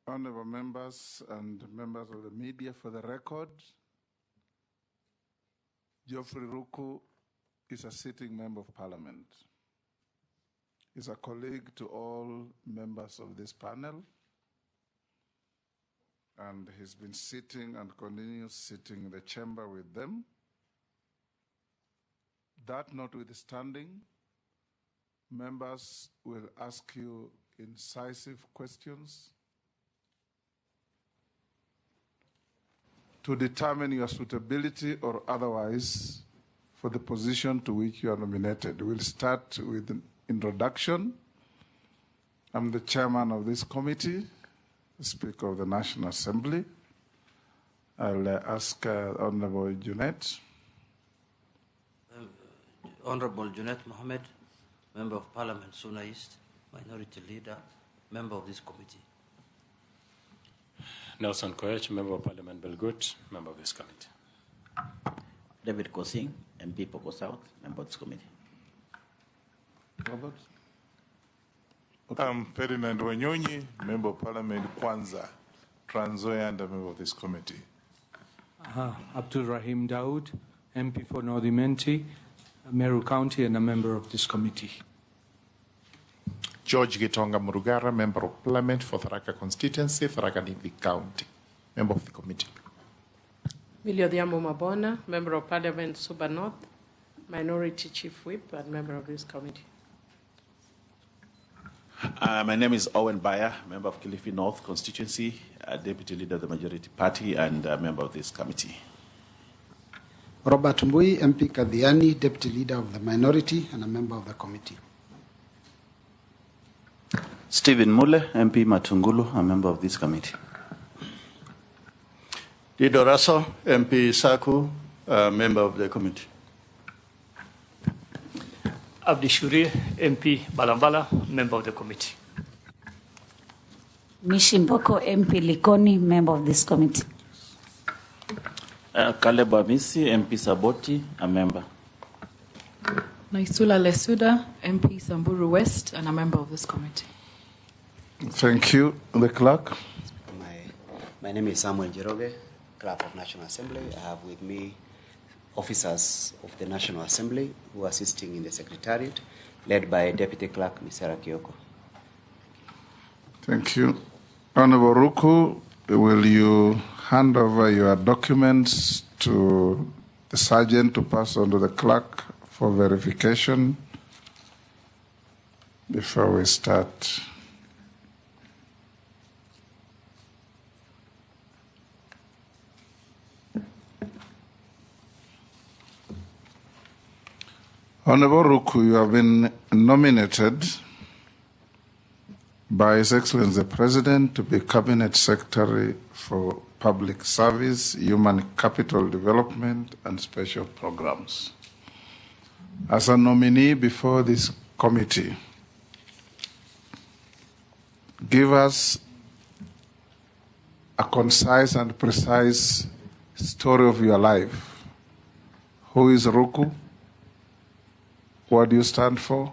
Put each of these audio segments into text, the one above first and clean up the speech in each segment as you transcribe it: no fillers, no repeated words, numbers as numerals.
Honorable members and members of the media, for the record, Geoffrey Ruku is a sitting member of parliament. He's a colleague to all members of this panel, and he's been sitting and continues sitting in the chamber with them. That notwithstanding, members will ask you incisive questions to determine your suitability or otherwise for the position to which you are nominated. We'll start with an introduction. I'm the chairman of this committee, the Speaker of the National Assembly. I'll ask Honorable Junet. Honorable Junet Mohammed, Member of Parliament, Suna East, Minority Leader, Member of this committee. Nelson Koech, Member of Parliament, Belgut, Member of this committee. David Kosing, MP Poko South, Member of this committee. Robert? I'm Ferdinand Wanyonyi, Member of Parliament, Kwanza, Trans Nzoia, and a member of this committee. Abdul Rahim Daoud, MP for North Imenti, Meru County, and a member of this committee. George Gitonga Murugara, Member of Parliament for Tharaka Constituency, Tharaka Nithi County, Member of the committee. Milio Diambo Mabona, Member of Parliament, Suba North, Minority Chief Whip, and member of this committee. My name is Owen Bayer, Member of Kilifi North Constituency, Deputy Leader of the Majority Party, and a member of this committee. Robert Mbui, MP Kadhiani, Deputy Leader of the Minority, and a member of the committee. Stephen Mule, MP Matungulu, a member of this committee. Dido Raso, MP Saku, a member of the committee. Abdi Shuri, MP Balambala, member of the committee. Mishimboko, MP Likoni, member of this committee. Caleb Amisi, MP Saboti, a member. Naisula Lesuda, MP Samburu West, and a member of this committee. Thank you. The clerk. My name is Samuel Jeroge, Clerk of National Assembly. I have with me officers of the National Assembly who are assisting in the Secretariat, led by Deputy Clerk Misara Kioko. Thank you. Honorable Ruku, will you hand over your documents to the sergeant to pass on to the clerk for verification before we start? Honorable Ruku, you have been nominated by His Excellency the President to be Cabinet Secretary for Public Service, Human Capital Development, and Special Programs. As a nominee before this committee, give us a concise and precise story of your life. Who is Ruku? What do you stand for?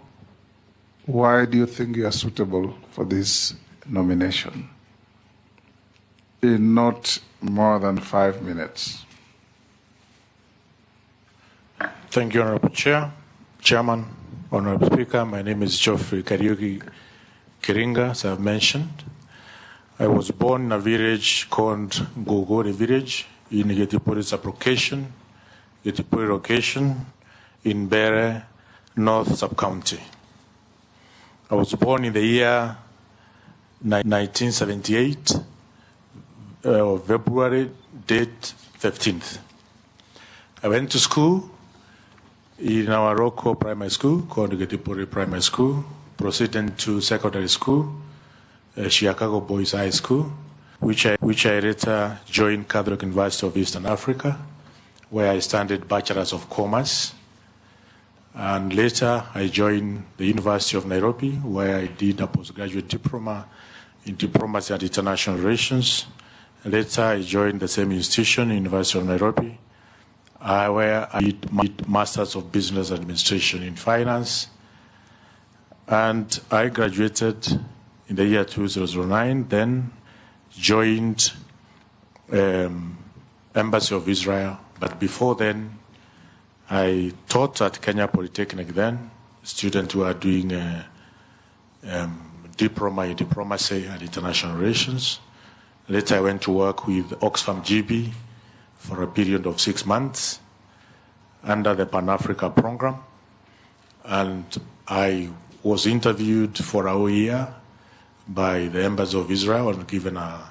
Why do you think you are suitable for this nomination? In not more than 5 minutes. Thank you, Honorable Chairman, Honorable Speaker. My name is Geoffrey Kariuki Kiringa, as I've mentioned. I was born in a village called Gogore village in Getipuri sublocation, Getipuri location in Bere North Sub-County. I was born in the year 1978, February date 15th. I went to school in our local primary school called Getipuri Primary School, proceeding to secondary school, Chicago Boys High School, which I later joined Catholic University of Eastern Africa, where I studied Bachelor's of Commerce. And later, I joined the University of Nairobi, where I did a postgraduate diploma in diplomacy and international relations. Later, I joined the same institution, University of Nairobi, where I did my Masters of Business Administration in Finance. And I graduated in the year 2009, then joined Embassy of Israel. But before then, I taught at Kenya Polytechnic then, students who are doing diploma in diplomacy and international relations. Later, I went to work with Oxfam GB for a period of 6 months under the Pan-Africa program. And I was interviewed for a whole year by the Embassy of Israel and given a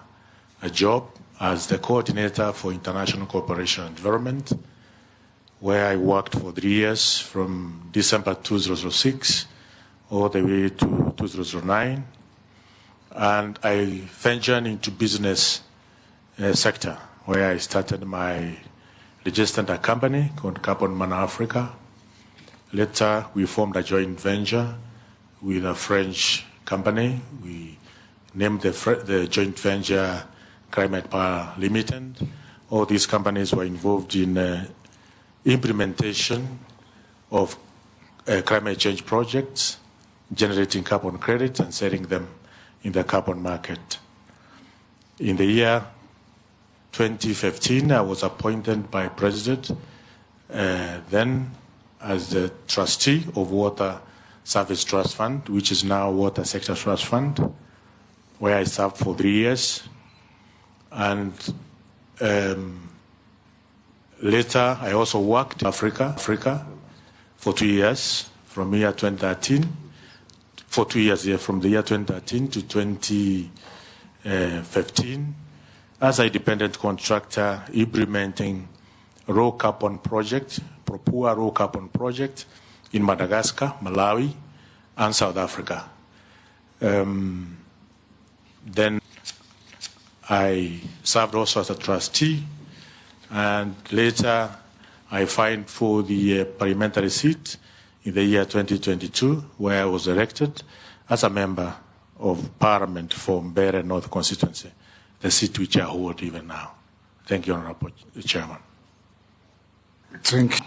job as the coordinator for international cooperation and development, where I worked for 3 years from December 2006 all the way to 2009. And I ventured into business sector, where I started my registered company called Carbon Man Africa. Later, we formed a joint venture with a French company. We named the joint venture Climate Power Limited. All these companies were involved in implementation of climate change projects, generating carbon credits and selling them in the carbon market. In the year 2015, I was appointed by President then as the trustee of Water Service Trust Fund, which is now Water Sector Trust Fund, where I served for 3 years. And later, I also worked in Africa for 2 years, from year 2013, for 2 years, from the year 2013 to 2015, as an independent contractor implementing raw carbon project, Propua raw carbon project in Madagascar, Malawi, and South Africa. Then I served also as a trustee, and later I filed for the parliamentary seat in the year 2022, where I was elected as a member of Parliament for Mbeere North constituency, the seat which I hold even now. Thank you, Honorable Chairman. Thank you.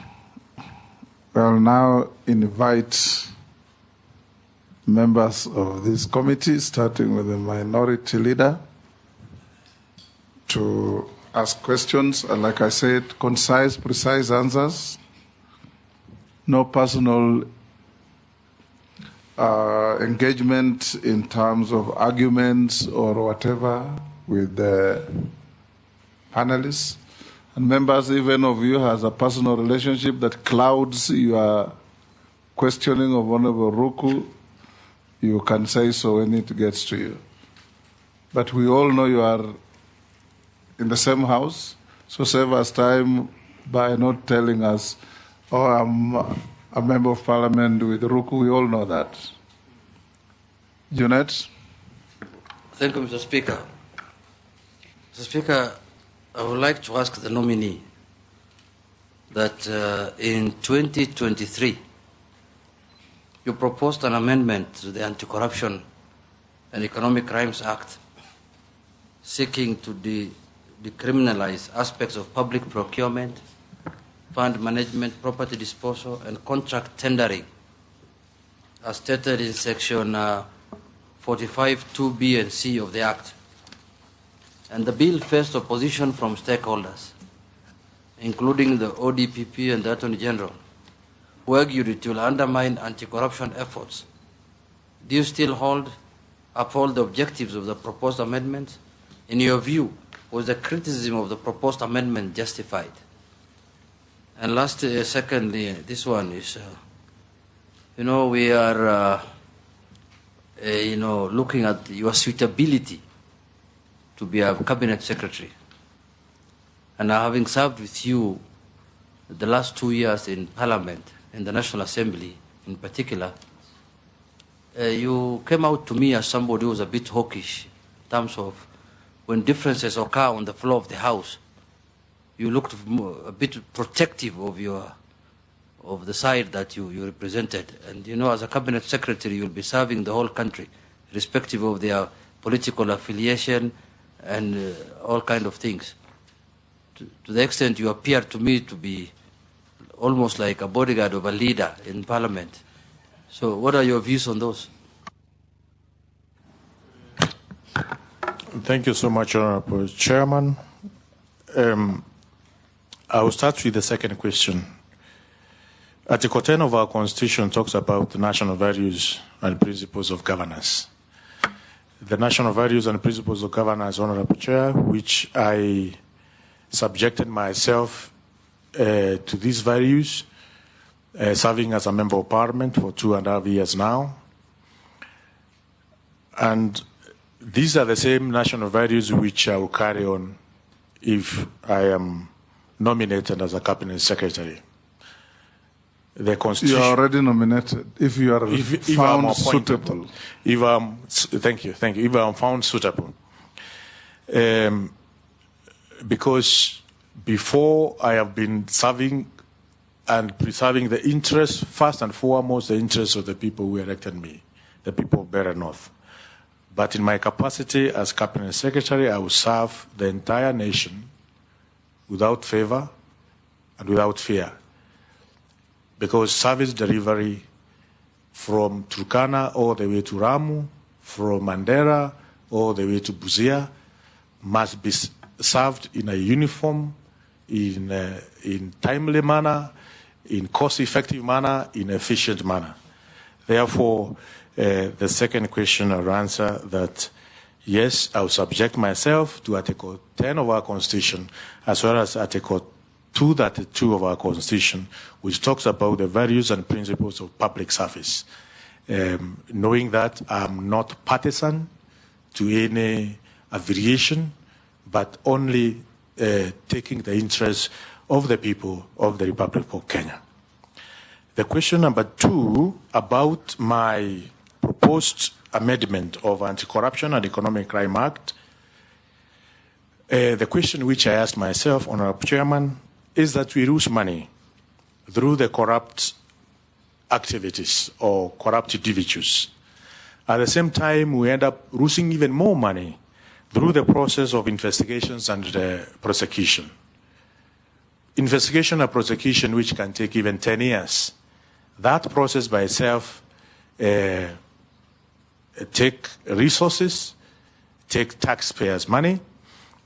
I'll now invite members of this committee, starting with the minority leader, to ask questions. And like I said, concise, precise answers. No personal engagement in terms of arguments or whatever with the panelists. And members, even of you has a personal relationship that clouds your questioning of Honorable Ruku, you can say so when it gets to you. But we all know you are in the same house, so save us time by not telling us, oh, I'm a member of parliament with Ruku. We all know that. Junet? Thank you, Mr. Speaker. Mr. Speaker, I would like to ask the nominee that in 2023, you proposed an amendment to the Anti-Corruption and Economic Crimes Act seeking to decriminalize aspects of public procurement, fund management, property disposal, and contract tendering, as stated in Section 45(2)(b) and (c) of the Act. And the bill faced opposition from stakeholders, including the ODPP and the Attorney General, who argued it will undermine anti-corruption efforts. Do you still uphold the objectives of the proposed amendment? In your view, was the criticism of the proposed amendment justified? And secondly, this one is, we are, looking at your suitability to be a cabinet secretary. And having served with you the last 2 years in Parliament, in the National Assembly in particular, you came out to me as somebody who was a bit hawkish in terms of when differences occur on the floor of the House, you looked a bit protective of the side that you represented. And as a cabinet secretary, you'll be serving the whole country, irrespective of their political affiliation and all kind of things. To the extent you appear to me to be almost like a bodyguard of a leader in Parliament. So what are your views on those? Thank you so much, Honorable Chairman. I will start with the second question. Article 10 of our Constitution talks about the national values and principles of governance. The national values and principles of governance, Honorable Chair, which I subjected myself to these values, serving as a member of parliament for 2.5 years now. And these are the same national values which I will carry on if I am nominated as a cabinet secretary. The Constitution. You are already nominated. If you are found suitable. Thank you. If I am found suitable. Because before I have been serving and preserving the interests, first and foremost, the interests of the people who elected me, the people of Beira North. But in my capacity as cabinet secretary, I will serve the entire nation without favor and without fear. Because service delivery from Turkana all the way to Ramu, from Mandera all the way to Busia, must be served in a uniform, in timely manner, in cost-effective manner, in efficient manner. Therefore, the second question I'll answer that, yes, I will subject myself to Article 10 of our Constitution, as well as Article 232 of our Constitution, which talks about the values and principles of public service. Knowing that I'm not partisan to any affiliation, but only taking the interests of the people of the Republic of Kenya. The question number 2 about my proposed amendment of Anti-Corruption and Economic Crime Act. The question which I asked myself, Honorable Chairman, is that we lose money through the corrupt activities or corrupt individuals. At the same time, we end up losing even more money through the process of investigations and prosecution. Investigation and prosecution, which can take even 10 years. That process by itself take resources, take taxpayers' money,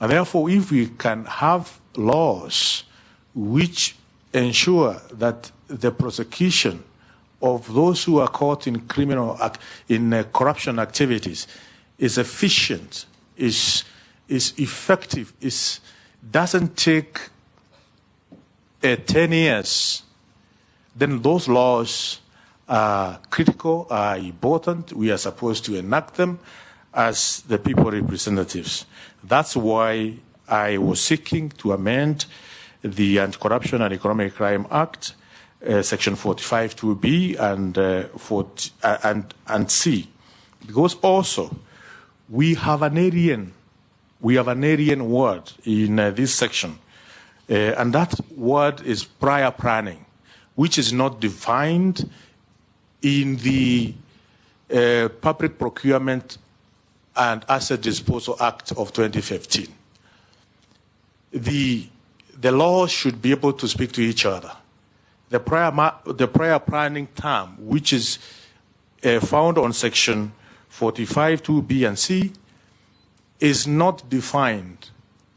and therefore if we can have laws which ensure that the prosecution of those who are caught in corruption activities is efficient, is effective, doesn't take 10 years, then those laws are critical, are important. We are supposed to enact them as the people representatives. That's why I was seeking to amend the Anti-Corruption and Economic Crime Act, Section 45(2)(b) and C, because also we have an alien word in this section, and that word is prior planning, which is not defined in the Public Procurement and Asset Disposal Act of 2015. The laws should be able to speak to each other. The prior planning term, which is found on Section 45(2)(b) and C, is not defined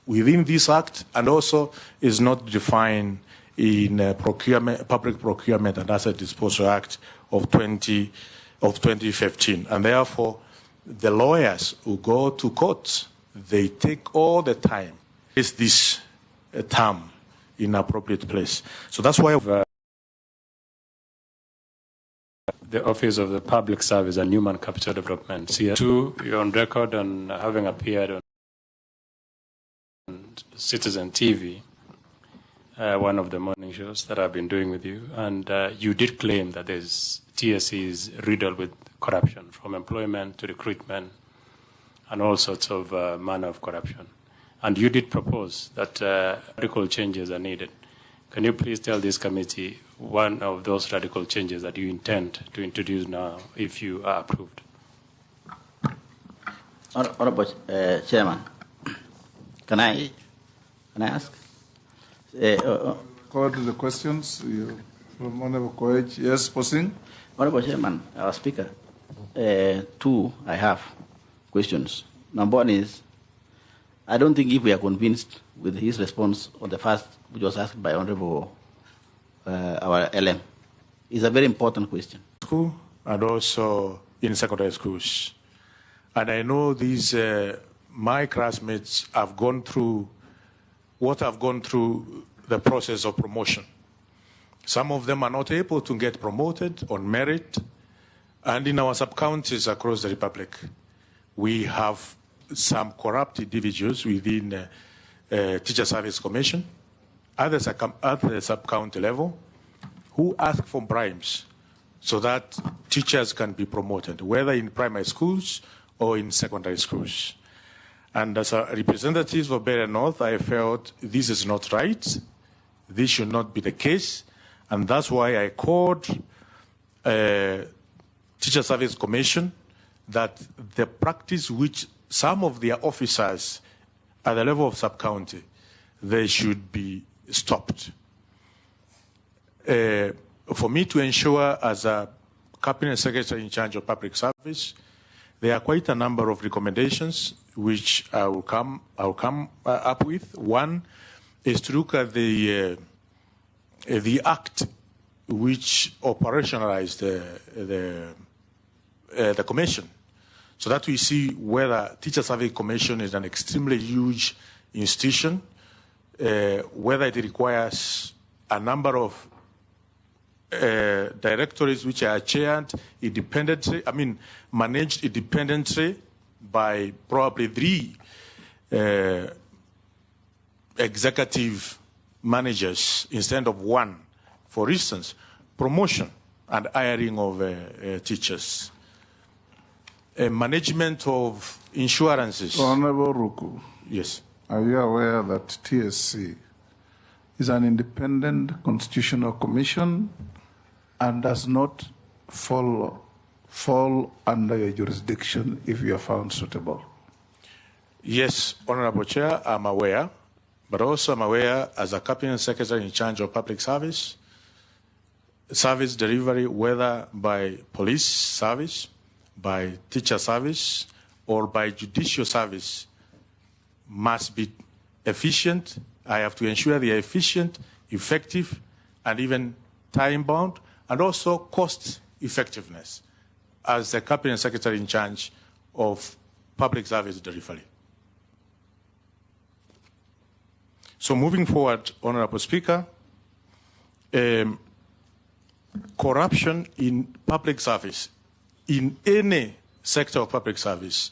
within this Act, and also is not defined in Public Procurement and Asset Disposal Act of 2015. And therefore, the lawyers who go to court, they take all the time. Is this term in appropriate place? So that's why the Office of the Public Service and Human Capital Development. CS2, you're on record on having appeared on Citizen TV, one of the morning shows that I've been doing with you, and you did claim that TSC is riddled with corruption, from employment to recruitment, and all sorts of manner of corruption. And you did propose that radical changes are needed. Can you please tell this committee one of those radical changes that you intend to introduce now, if you are approved? Honorable Chairman, can I ask? Call to the questions. From Honorable Koech. Yes, Posing. Honorable Chairman, our Speaker, 2 I have questions. Number 1 is, I don't think if we are convinced with his response on the first, which was asked by Honorable our LM, it's a very important question. School and also in secondary schools. And I know these, my classmates have gone through the process of promotion. Some of them are not able to get promoted on merit. And in our sub-counties across the Republic, we have some corrupt individuals within Teacher Service Commission, at the sub-county level, who ask for bribes so that teachers can be promoted, whether in primary schools or in secondary schools. And as a representative of Beira North, I felt this is not right. This should not be the case. And that's why I called Teacher Service Commission that the practice which some of their officers at the level of sub-county, they should be stopped. For me to ensure as a Cabinet Secretary in charge of public service, there are quite a number of recommendations which I will come up with. One is to look at the act which operationalized the commission, so that we see whether Teacher Service Commission is an extremely huge institution, whether it requires a number of directorates which are chaired independently, managed independently by probably 3 executive managers instead of 1. For instance, promotion and hiring of teachers. Management of insurances. Honorable Ruku. Yes. Are you aware that TSC is an independent constitutional commission and does not fall under your jurisdiction if you are found suitable? Yes, Honorable Chair, I'm aware, but also I'm aware as a Cabinet Secretary in charge of public service delivery, whether by police service, by teacher service, or by judicial service, must be efficient. I have to ensure they are efficient, effective, and even time-bound, and also cost effectiveness as the Cabinet Secretary in charge of public service delivery. So moving forward, Honorable Speaker, corruption in public service, in any sector of public service,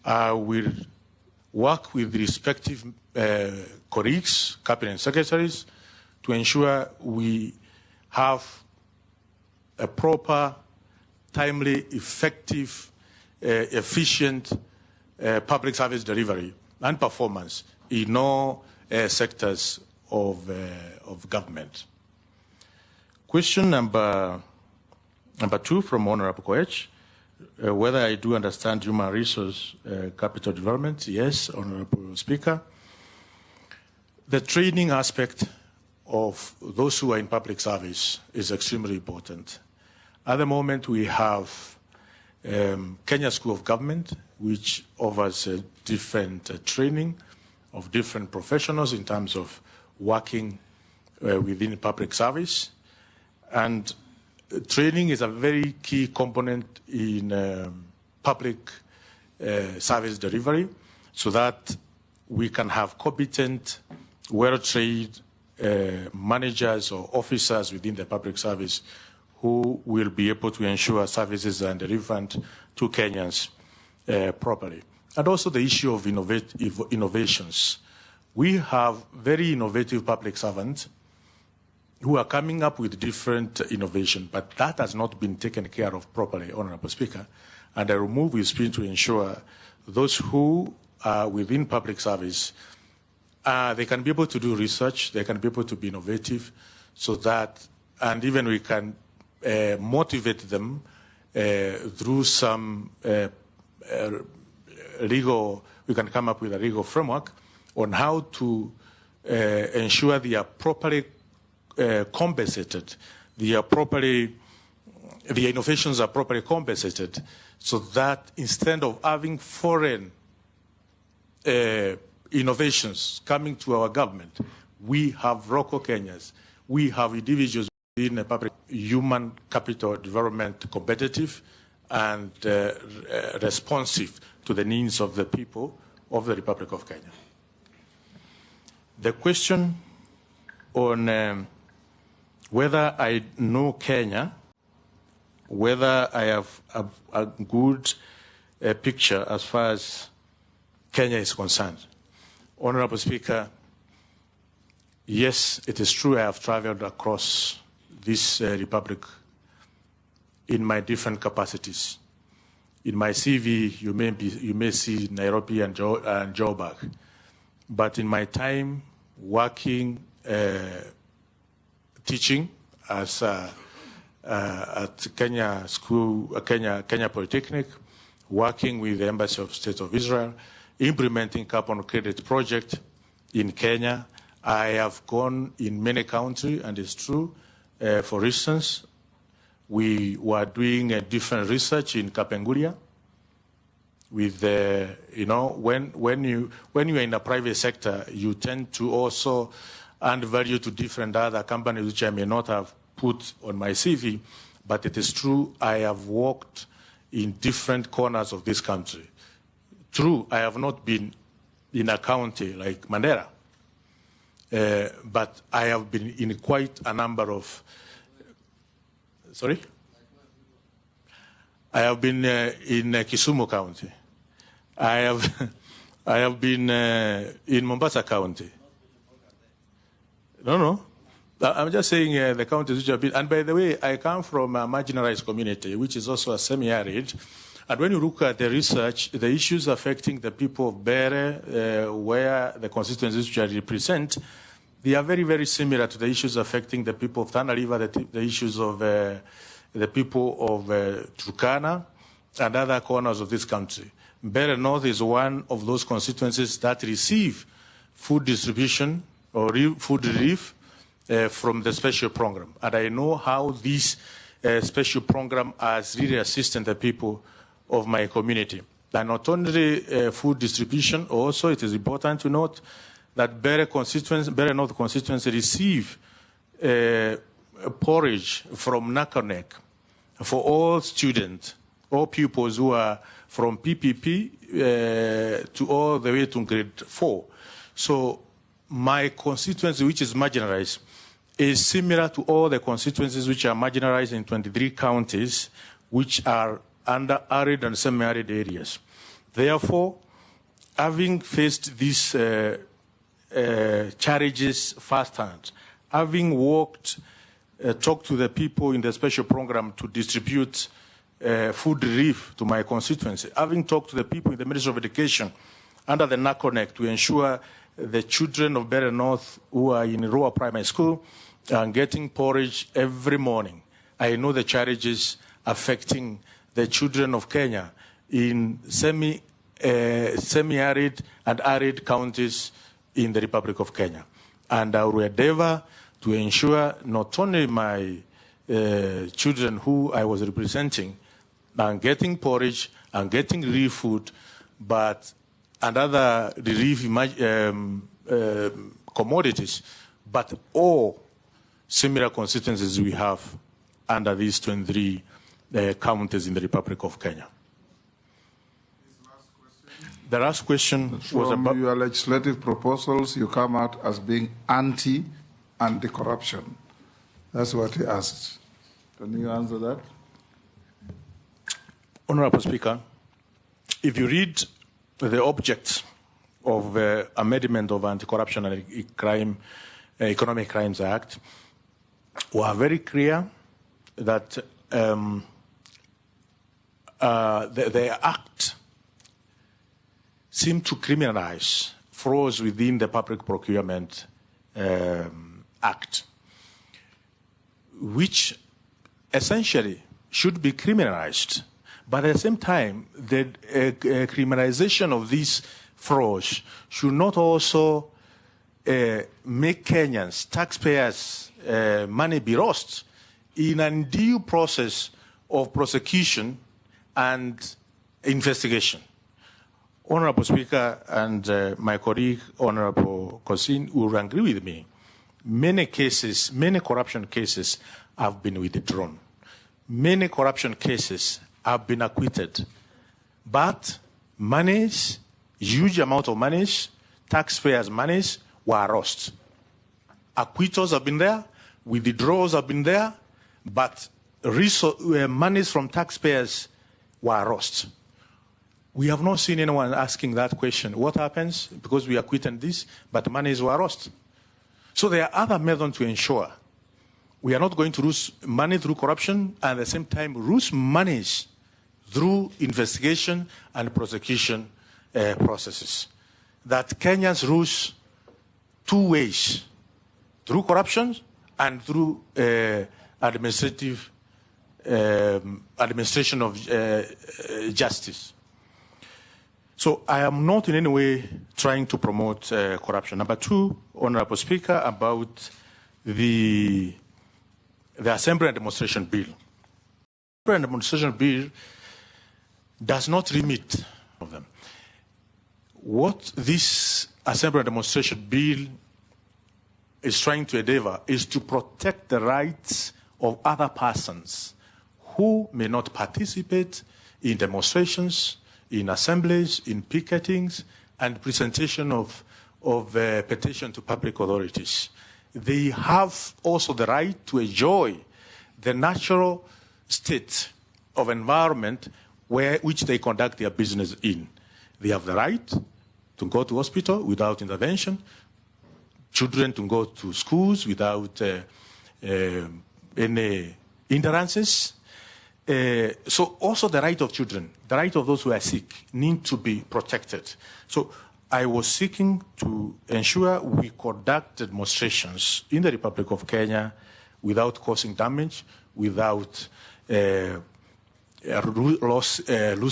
will work with the respective colleagues, cabinet secretaries, to ensure we have a proper, timely, effective, efficient public service delivery and performance in all sectors of government. Question number 2 from Honorable Koech, whether I do understand human resource capital development. Yes, Honorable Speaker. The training aspect of those who are in public service is extremely important. At the moment, we have Kenya School of Government, which offers different training of different professionals in terms of working within public service. And training is a very key component in public service delivery, so that we can have competent, well-trained managers or officers within the public service who will be able to ensure services are delivered to Kenyans properly. And also the issue of innovations. We have very innovative public servants who are coming up with different innovation, but that has not been taken care of properly, Honorable Speaker. And I will move with speed to ensure those who are within public service, they can be able to do research, they can be able to be innovative, so that, and even we can motivate them through some legal, we can come up with a legal framework on how to ensure they are properly compensated, the innovations are properly compensated, so that instead of having foreign innovations coming to our government, we have local Kenyans, we have individuals in the public human capital development competitive and responsive to the needs of the people of the Republic of Kenya. The question on whether I know Kenya, whether I have a good picture as far as Kenya is concerned. Honorable Speaker, yes, it is true I have traveled across this republic in my different capacities. In my CV, you may see Nairobi and Joburg. But in my time working, teaching as at Kenya School, Kenya Polytechnic, working with the Embassy of State of Israel, implementing carbon credit project in Kenya. I have gone in many countries, and it's true. For instance, we were doing a different research in Kapenguria. With when you are in the private sector, you tend to also add value to different other companies which I may not have put on my CV, but it is true I have worked in different corners of this country. True, I have not been in a county like Mandera, but I have been in quite a number of. Sorry? I have been in Kisumu County. I have been in Mombasa County. No. I'm just saying the counties which have been. And by the way, I come from a marginalized community, which is also a semi-arid. And when you look at the research, the issues affecting the people of Bere, where the constituencies which I represent, they are very, very similar to the issues affecting the people of Tana River, the issues of the people of Turkana and other corners of this country. Bere North is one of those constituencies that receive food distribution or food relief from the special program. And I know how this special program has really assisted the people of my community. And not only food distribution, also it is important to note that Bere North constituency receive porridge from Nakanek for all students, all pupils who are from PPP to all the way to grade 4. So my constituency, which is marginalized, is similar to all the constituencies which are marginalized in 23 counties, which are under arid and semi-arid areas. Therefore, having faced these challenges firsthand, having worked, talked to the people in the special program to distribute food relief to my constituency, having talked to the people in the Ministry of Education under the NACONEC to ensure the children of Bere North who are in Ruku Primary School are getting porridge every morning. I know the challenges affecting the children of Kenya in semi-arid and arid counties in the Republic of Kenya. And I will endeavor to ensure not only my children who I was representing are getting porridge and getting relief food, but other relief commodities, but all similar constituencies we have under these 23 counties in the Republic of Kenya. The last question was about your legislative proposals. You come out as being anti-corruption. That's what he asked. Can you answer that? Honorable Speaker, if you read the objects of amendment of Anti-Corruption and Economic Crimes Act, we are very clear that the act seemed to criminalize frauds within the Public Procurement Act, which essentially should be criminalized. But at the same time, the criminalization of these frauds should not also make Kenyans, taxpayers' money be lost in an undue process of prosecution and investigation. Honorable Speaker and my colleague, Honorable Kosin, will agree with me. Many cases, many corruption cases have been withdrawn. Many corruption cases have been acquitted. But monies, huge amount of monies, taxpayers' monies were lost. Acquittals have been there, withdrawals have been there, but monies from taxpayers were lost. We have not seen anyone asking that question. What happens because we acquitted this, but monies were lost? So there are other methods to ensure we are not going to lose money through corruption and at the same time lose monies through investigation and prosecution processes. That Kenyans lose two ways, through corruption and through administration of justice. So I am not in any way trying to promote corruption. Number two, Honorable Speaker, about the Assembly and Demonstration Bill. The Assembly and Demonstration Bill does not limit of them. What this Assembly and Demonstration Bill is trying to endeavor is to protect the rights of other persons who may not participate in demonstrations, in assemblies, in picketings, and presentation of petition to public authorities. They have also the right to enjoy the natural state of environment which they conduct their business in. They have the right to go to hospital without intervention, children to go to schools without any hindrances. So also the right of children, the right of those who are sick need to be protected. So I was seeking to ensure we conduct demonstrations in the Republic of Kenya without causing damage, without loss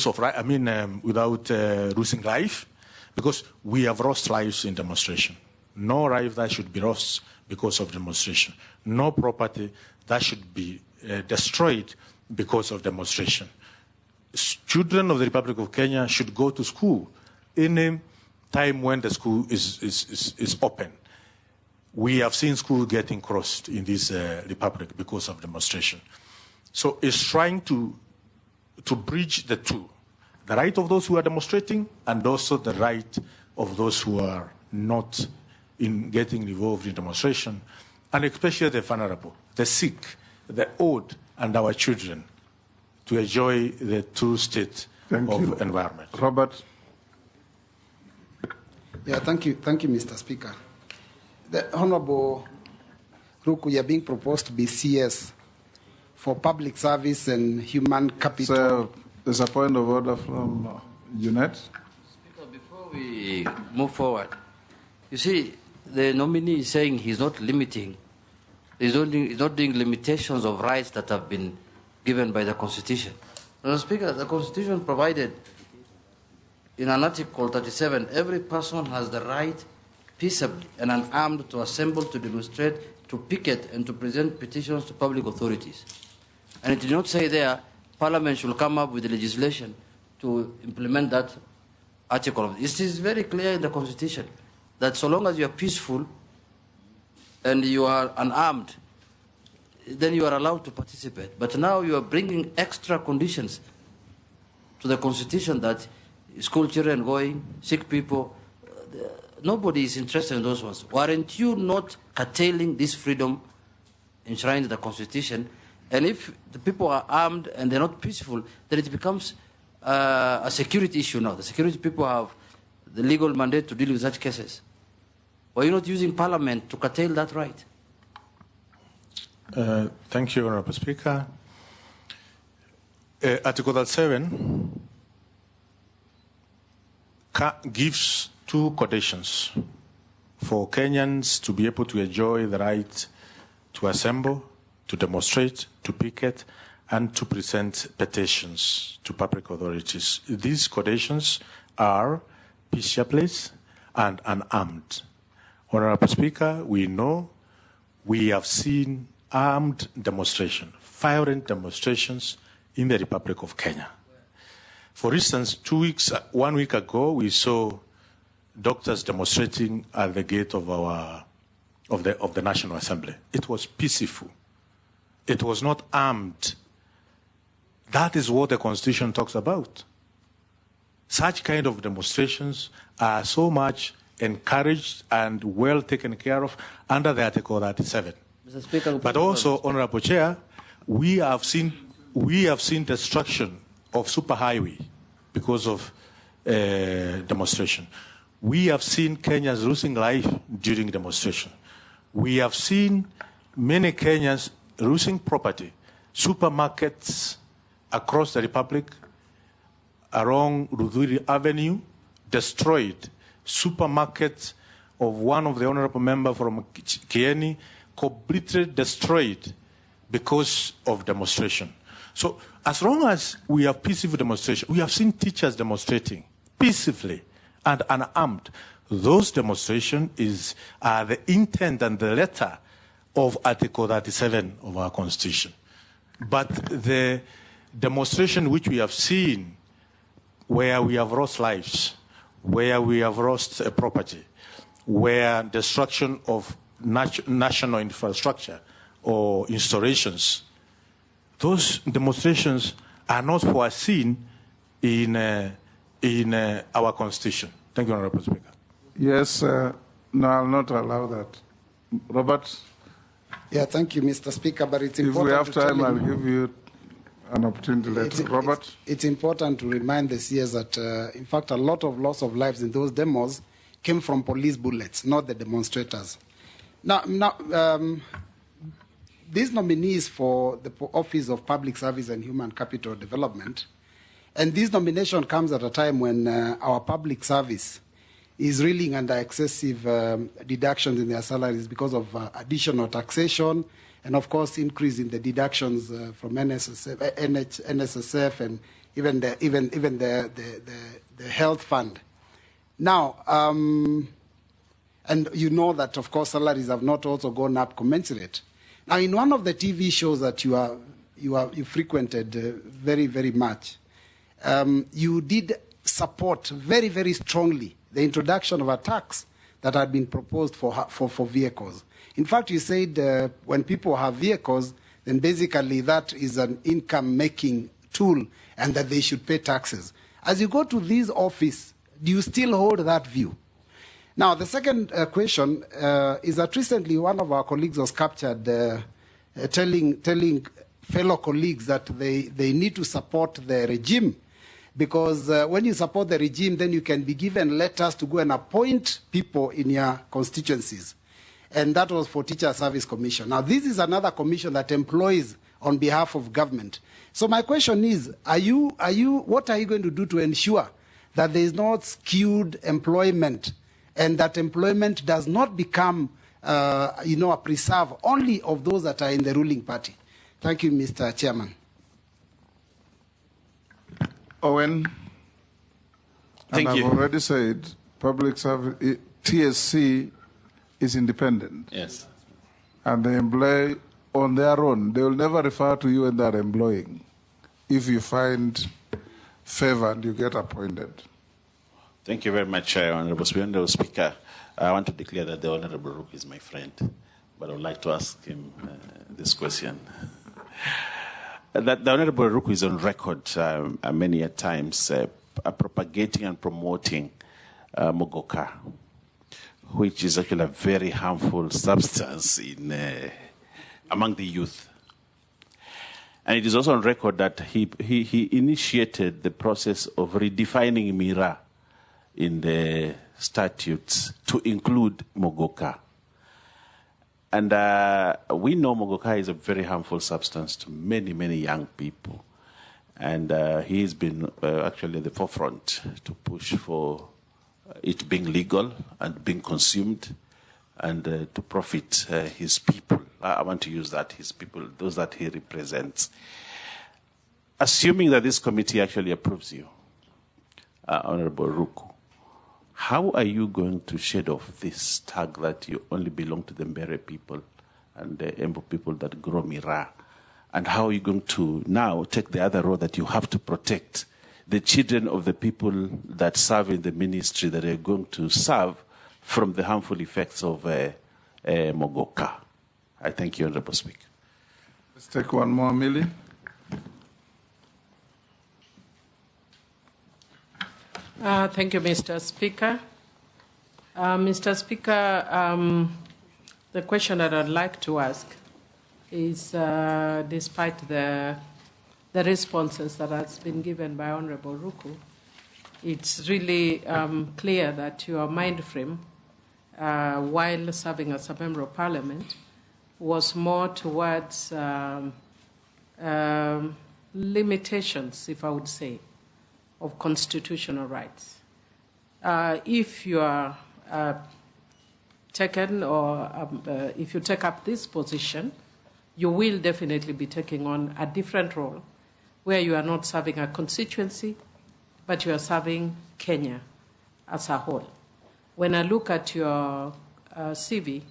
of right, without losing life, because we have lost lives in demonstration. No life that should be lost because of demonstration. No property that should be destroyed because of demonstration. Children of the Republic of Kenya should go to school any time when the school is open. We have seen schools getting crossed in this republic because of demonstration. So it's trying to bridge the two, the right of those who are demonstrating and also the right of those who are not in getting involved in demonstration, and especially the vulnerable, the sick, the old, and our children to enjoy the true state of environment. Robert. Yeah, thank you, Mr. Speaker. The Honorable Ruku, you are being proposed to be CS for public service and human capital. So there's a point of order from Junet. Speaker, before we move forward, you see, the nominee is saying he's not limiting. He's not doing limitations of rights that have been given by the Constitution. Mr. Speaker, the Constitution provided in an Article 37, every person has the right peaceably and unarmed to assemble, to demonstrate, to picket, and to present petitions to public authorities. And it did not say there, Parliament should come up with the legislation to implement that article. It is very clear in the Constitution that so long as you are peaceful and you are unarmed, then you are allowed to participate. But now you are bringing extra conditions to the Constitution that school children going, sick people, nobody is interested in those ones. Weren't you not curtailing this freedom enshrined in the Constitution? And if the people are armed and they're not peaceful, then it becomes a security issue now. The security people have the legal mandate to deal with such cases. Why are you not using Parliament to curtail that right? Thank you, Honorable Speaker. Article 7 gives two conditions for Kenyans to be able to enjoy the right to assemble, to demonstrate, to picket, and to present petitions to public authorities. These conditions are peaceably and unarmed. Honorable Speaker, we know we have seen armed demonstration, violent demonstrations in the Republic of Kenya. For instance, 1 week ago, we saw doctors demonstrating at the gate of the National Assembly. It was peaceful. It was not armed. That is what the Constitution talks about. Such kind of demonstrations are so much encouraged and well taken care of under the Article 37. Mr. Speaker, but also, Honorable Chair, we have seen destruction of superhighway because of demonstration. We have seen Kenyans losing life during demonstration. We have seen many Kenyans losing property. Supermarkets across the Republic, along Ruku Avenue, destroyed. Supermarkets of one of the honorable members from Kimani, completely destroyed because of demonstration. So as long as we have peaceful demonstration, we have seen teachers demonstrating peacefully and unarmed. Those demonstrations are the intent and the letter of Article 37 of our Constitution. But the demonstration which we have seen where we have lost lives, where we have lost property, where destruction of national infrastructure or installations, those demonstrations are not foreseen in our Constitution. Thank you, Honorable Speaker. Yes, no, I'll not allow that. Robert? Yeah, thank you, Mr. Speaker, but it's important. If we have to tell time, I'll him, give you an opportunity later. Robert? It's important to remind the CS that, in fact, a lot of loss of lives in those demos came from police bullets, not the demonstrators. Now, these nominees for the Office of Public Service and Human Capital Development, and this nomination comes at a time when our public service is reeling under excessive deductions in their salaries because of additional taxation and, of course, increase in the deductions from NSSF and even the health fund. Now, and you know that, of course, salaries have not also gone up commensurate. Now, in one of the TV shows that you frequented very, very much, you did support very, very strongly the introduction of a tax that had been proposed for vehicles. In fact, you said when people have vehicles, then basically that is an income-making tool and that they should pay taxes. As you go to this office, do you still hold that view? Now, the second question is that recently one of our colleagues was captured telling fellow colleagues that they need to support the regime because when you support the regime, then you can be given letters to go and appoint people in your constituencies. And that was for Teacher Service Commission. Now, this is another commission that employs on behalf of government. So my question is, what are you going to do to ensure that there is not skewed employment and that employment does not become, a preserve only of those that are in the ruling party? Thank you, Mr. Chairman. Owen? Thank you. I've already said public service, TSC is independent. Yes. And they employ on their own. They will never refer to you when they are employing. If you find favor and you get appointed. Thank you very much, Honorable Speaker. I want to declare that the Honorable Ruku is my friend, but I would like to ask him this question. That the Honorable Ruku is on record many a times propagating and promoting Mugoka, which is actually a very harmful substance among the youth. And it is also on record that he initiated the process of redefining Miraa in the statutes to include Mugoka. And we know Mugoka is a very harmful substance to many, many young people. And he's been actually at the forefront to push for it being legal and being consumed and to profit his people. I want to use that, his people, those that he represents. Assuming that this committee actually approves you, Honorable Ruku, how are you going to shed off this tag that you only belong to the Mbere people and the Embu people that grow Miraa? And how are you going to now take the other road that you have to protect the children of the people that serve in the ministry that are going to serve from the harmful effects of Mogoka. I thank you, Honorable Speaker. Let's take one more, Millie. Thank you, Mr. Speaker. Mr. Speaker, the question that I'd like to ask is, despite the responses that has been given by Honorable Ruku, it's really clear that your mind frame, while serving as a member of parliament, was more towards limitations, if I would say, of constitutional rights. If you are taken, or if you take up this position, you will definitely be taking on a different role, where you are not serving a constituency, but you are serving Kenya as a whole. When I look at your CV,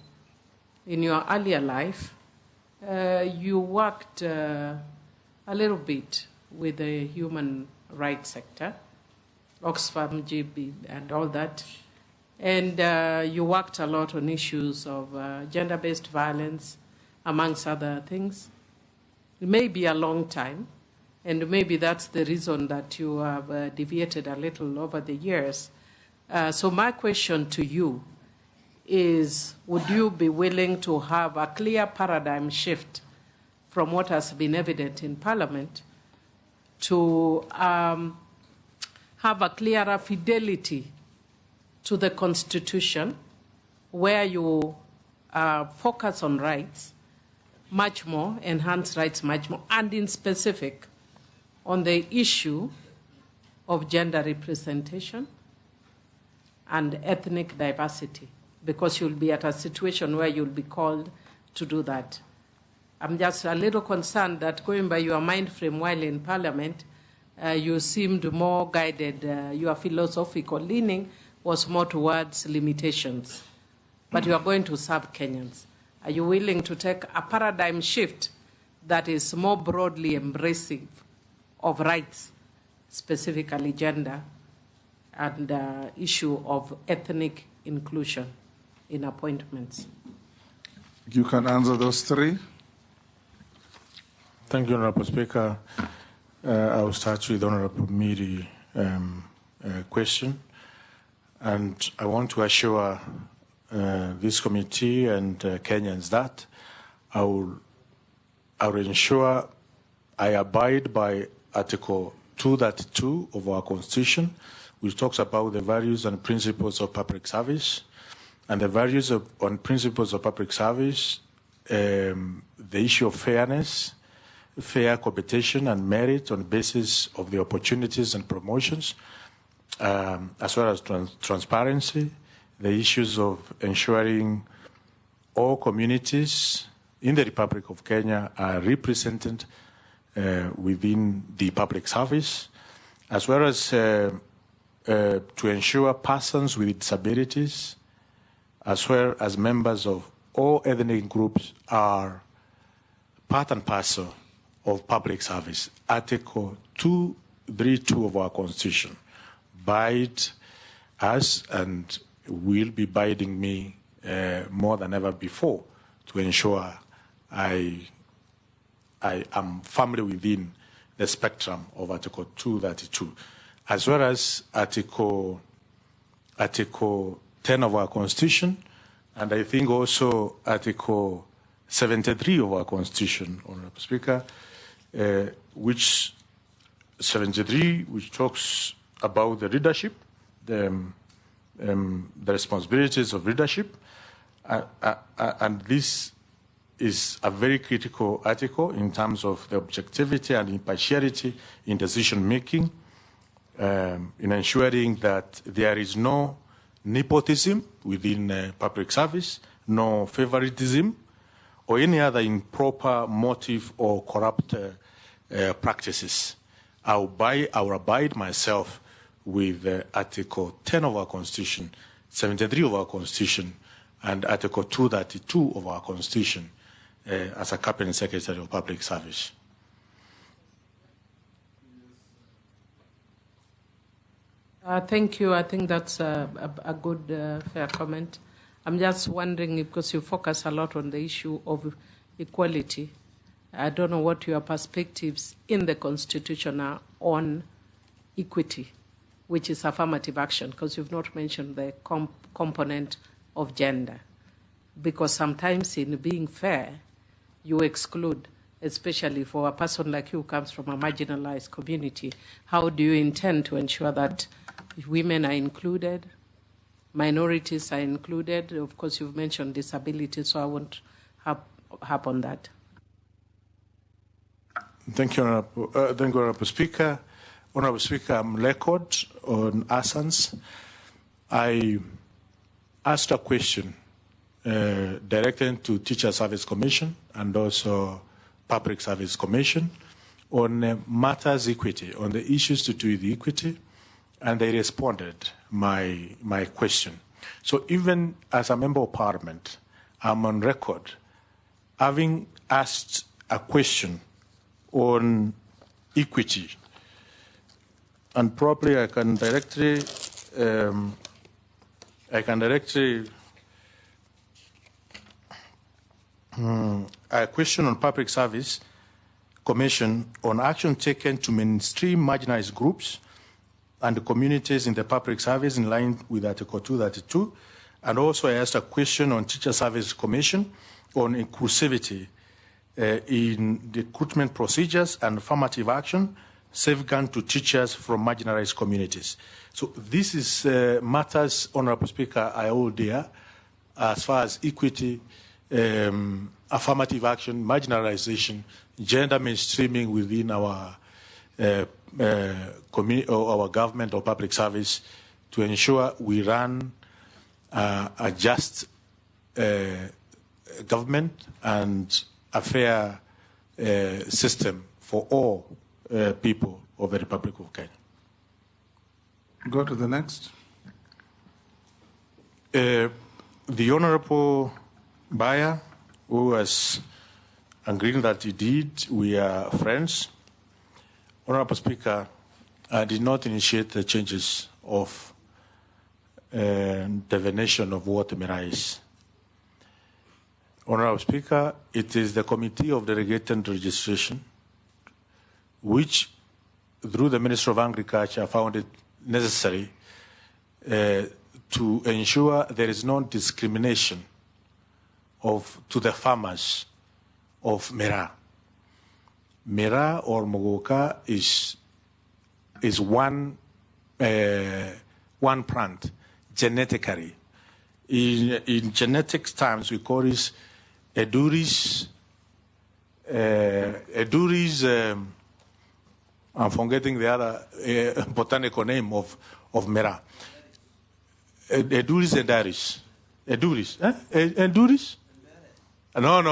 in your earlier life, you worked a little bit with the human rights sector, Oxfam, GB, and all that. And you worked a lot on issues of gender-based violence, amongst other things. It may be a long time, and maybe that's the reason that you have deviated a little over the years. So my question to you is, would you be willing to have a clear paradigm shift from what has been evident in Parliament to have a clearer fidelity to the Constitution, where you focus on rights much more, enhance rights much more, and in specific on the issue of gender representation and ethnic diversity, because you'll be at a situation where you'll be called to do that. I'm just a little concerned that, going by your mind frame while in Parliament, you seemed more guided, your philosophical leaning was more towards limitations. But you are going to serve Kenyans. Are you willing to take a paradigm shift that is more broadly embracing of rights, specifically gender, and issue of ethnic inclusion in appointments? You can answer those three. Thank you, Honorable Speaker. I will start with Honorable Miri's question. And I want to assure this committee and Kenyans that I will ensure I abide by Article 232 of our Constitution, which talks about the values and principles of public service. And the values and principles of public service, the issue of fairness, fair competition and merit on the basis of the opportunities and promotions, as well as transparency, the issues of ensuring all communities in the Republic of Kenya are represented within the public service, as well as to ensure persons with disabilities, as well as members of all ethnic groups, are part and parcel of public service. Article 232 of our Constitution bides us and will be biding me more than ever before to ensure I am firmly within the spectrum of Article 232, as well as Article 10 of our Constitution, and I think also Article 73 of our Constitution, Honorable Speaker, which talks about the leadership, the responsibilities of leadership, and this is a very critical article in terms of the objectivity and impartiality in decision making, in ensuring that there is no nepotism within public service, no favoritism, or any other improper motive or corrupt practices. I will abide myself with Article 10 of our Constitution, 73 of our Constitution, and Article 232 of our Constitution as a Cabinet Secretary of Public Service. Thank you. I think that's a good, fair comment. I'm just wondering, because you focus a lot on the issue of equality, I don't know what your perspectives in the Constitution are on equity, which is affirmative action, because you've not mentioned the component of gender. Because sometimes in being fair, you exclude, especially for a person like you who comes from a marginalized community. How do you intend to ensure that women are included, minorities are included? Of course, you've mentioned disability, so I won't harp on that. Thank you, Honorable Speaker. Honorable Speaker, I'm record on Assans. I asked a question directed to Teacher Service Commission and also Public Service Commission on matters equity, on the issues to do with equity, and they responded my question. So even as a member of parliament, I'm on record having asked a question on equity, and probably I can directly a question on Public Service Commission on action taken to mainstream marginalized groups and communities in the public service in line with Article 232. And also I asked a question on Teacher Service Commission on inclusivity in recruitment procedures and affirmative action, safeguard to teachers from marginalized communities. So this is matters, Honorable Speaker, I hold dear as far as equity, affirmative action, marginalization, gender mainstreaming within our community or our government or public service to ensure we run a just government and a fair system for all people of the Republic of Kenya. Go to the next. The Honorable Buyer, who has agreed that he did, we are friends. Honorable Speaker, I did not initiate the changes of definition of what Miraa is. Honorable Speaker, it is the Committee of Delegated Registration which, through the Minister of Agriculture, found it necessary to ensure there is no discrimination to the farmers of Miraa. Miraa or Muka is one plant genetically. In genetics terms, we call it Eduris. I'm forgetting the other botanical name of Miraa. Eduris edaris. Eduris. Eduris? No.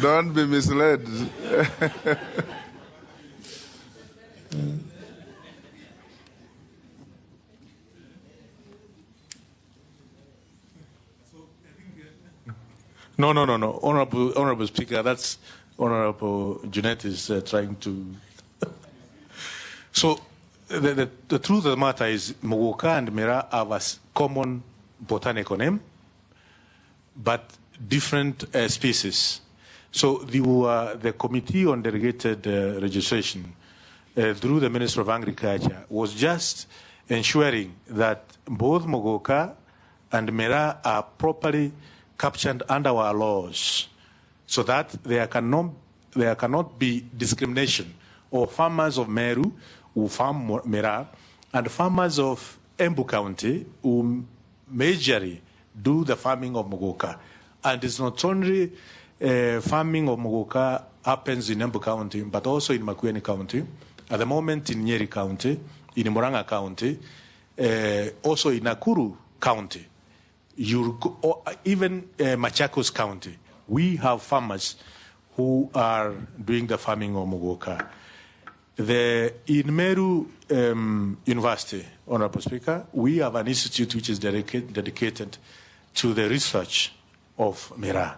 Don't be misled. No. Honorable Speaker, that's Honorable Junet is trying to. So the truth of the matter is Muka and Miraa have a common botanical name, but different species. So the Committee on Delegated Registration through the Minister of Agriculture was just ensuring that both Muka and Miraa are properly captured under our laws so that there cannot be discrimination of farmers of Meru who farm Miraa and farmers of Embu County who majorly do the farming of Muka. And it's not only farming of Muka happens in Embu County, but also in Makueni County, at the moment in Nyeri County, in Murang'a County, also in Nakuru County, even Machakos County. We have farmers who are doing the farming of Muka. In Meru University, Honorable Speaker, we have an institute which is dedicated to the research of Miraa.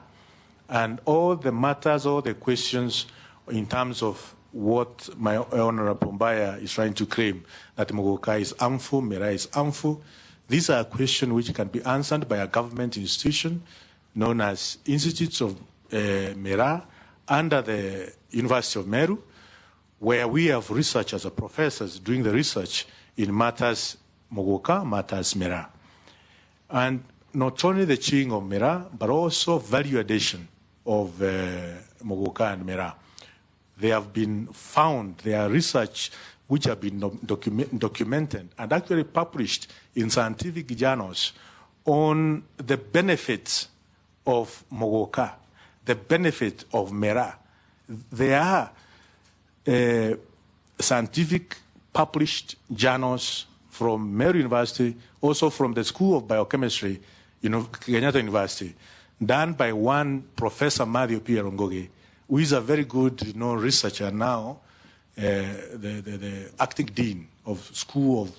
And all the matters, all the questions in terms of what my Honorable Mbaya is trying to claim, that Mogoka is harmful, Miraa is harmful. These are questions which can be answered by a government institution known as Institutes of Miraa under the University of Meru, where we have researchers or professors doing the research in matters Mogoka, matters Miraa. And not only the chewing of Miraa, but also value addition of Mogoka and Miraa. They have been found, there are research which have been documented and actually published in scientific journals on the benefits of Mogoka, the benefit of Miraa. There are scientific published journals from Meru University, also from the School of Biochemistry, Kenyatta University, done by one Professor Mario Pierongoge, who is a very good researcher now, the acting dean of School of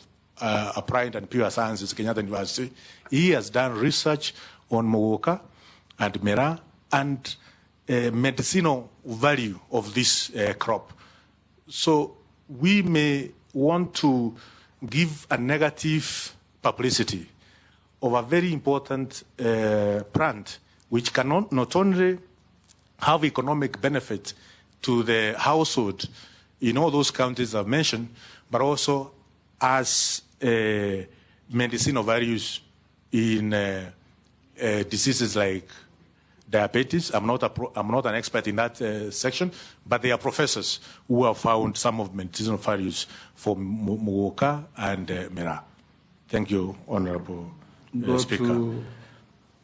Applied and Pure Sciences, Kenyatta University. He has done research on Mogoka and Miraa and medicinal value of this crop. So we may want to give a negative publicity of a very important plant, which can not only have economic benefit to the household in all those counties I've mentioned, but also as medicinal values in diseases like diabetes. I'm not an expert in that section, but there are professors who have found some of medicinal values for Mogoka and Miraa. Thank you, Honorable Speaker. To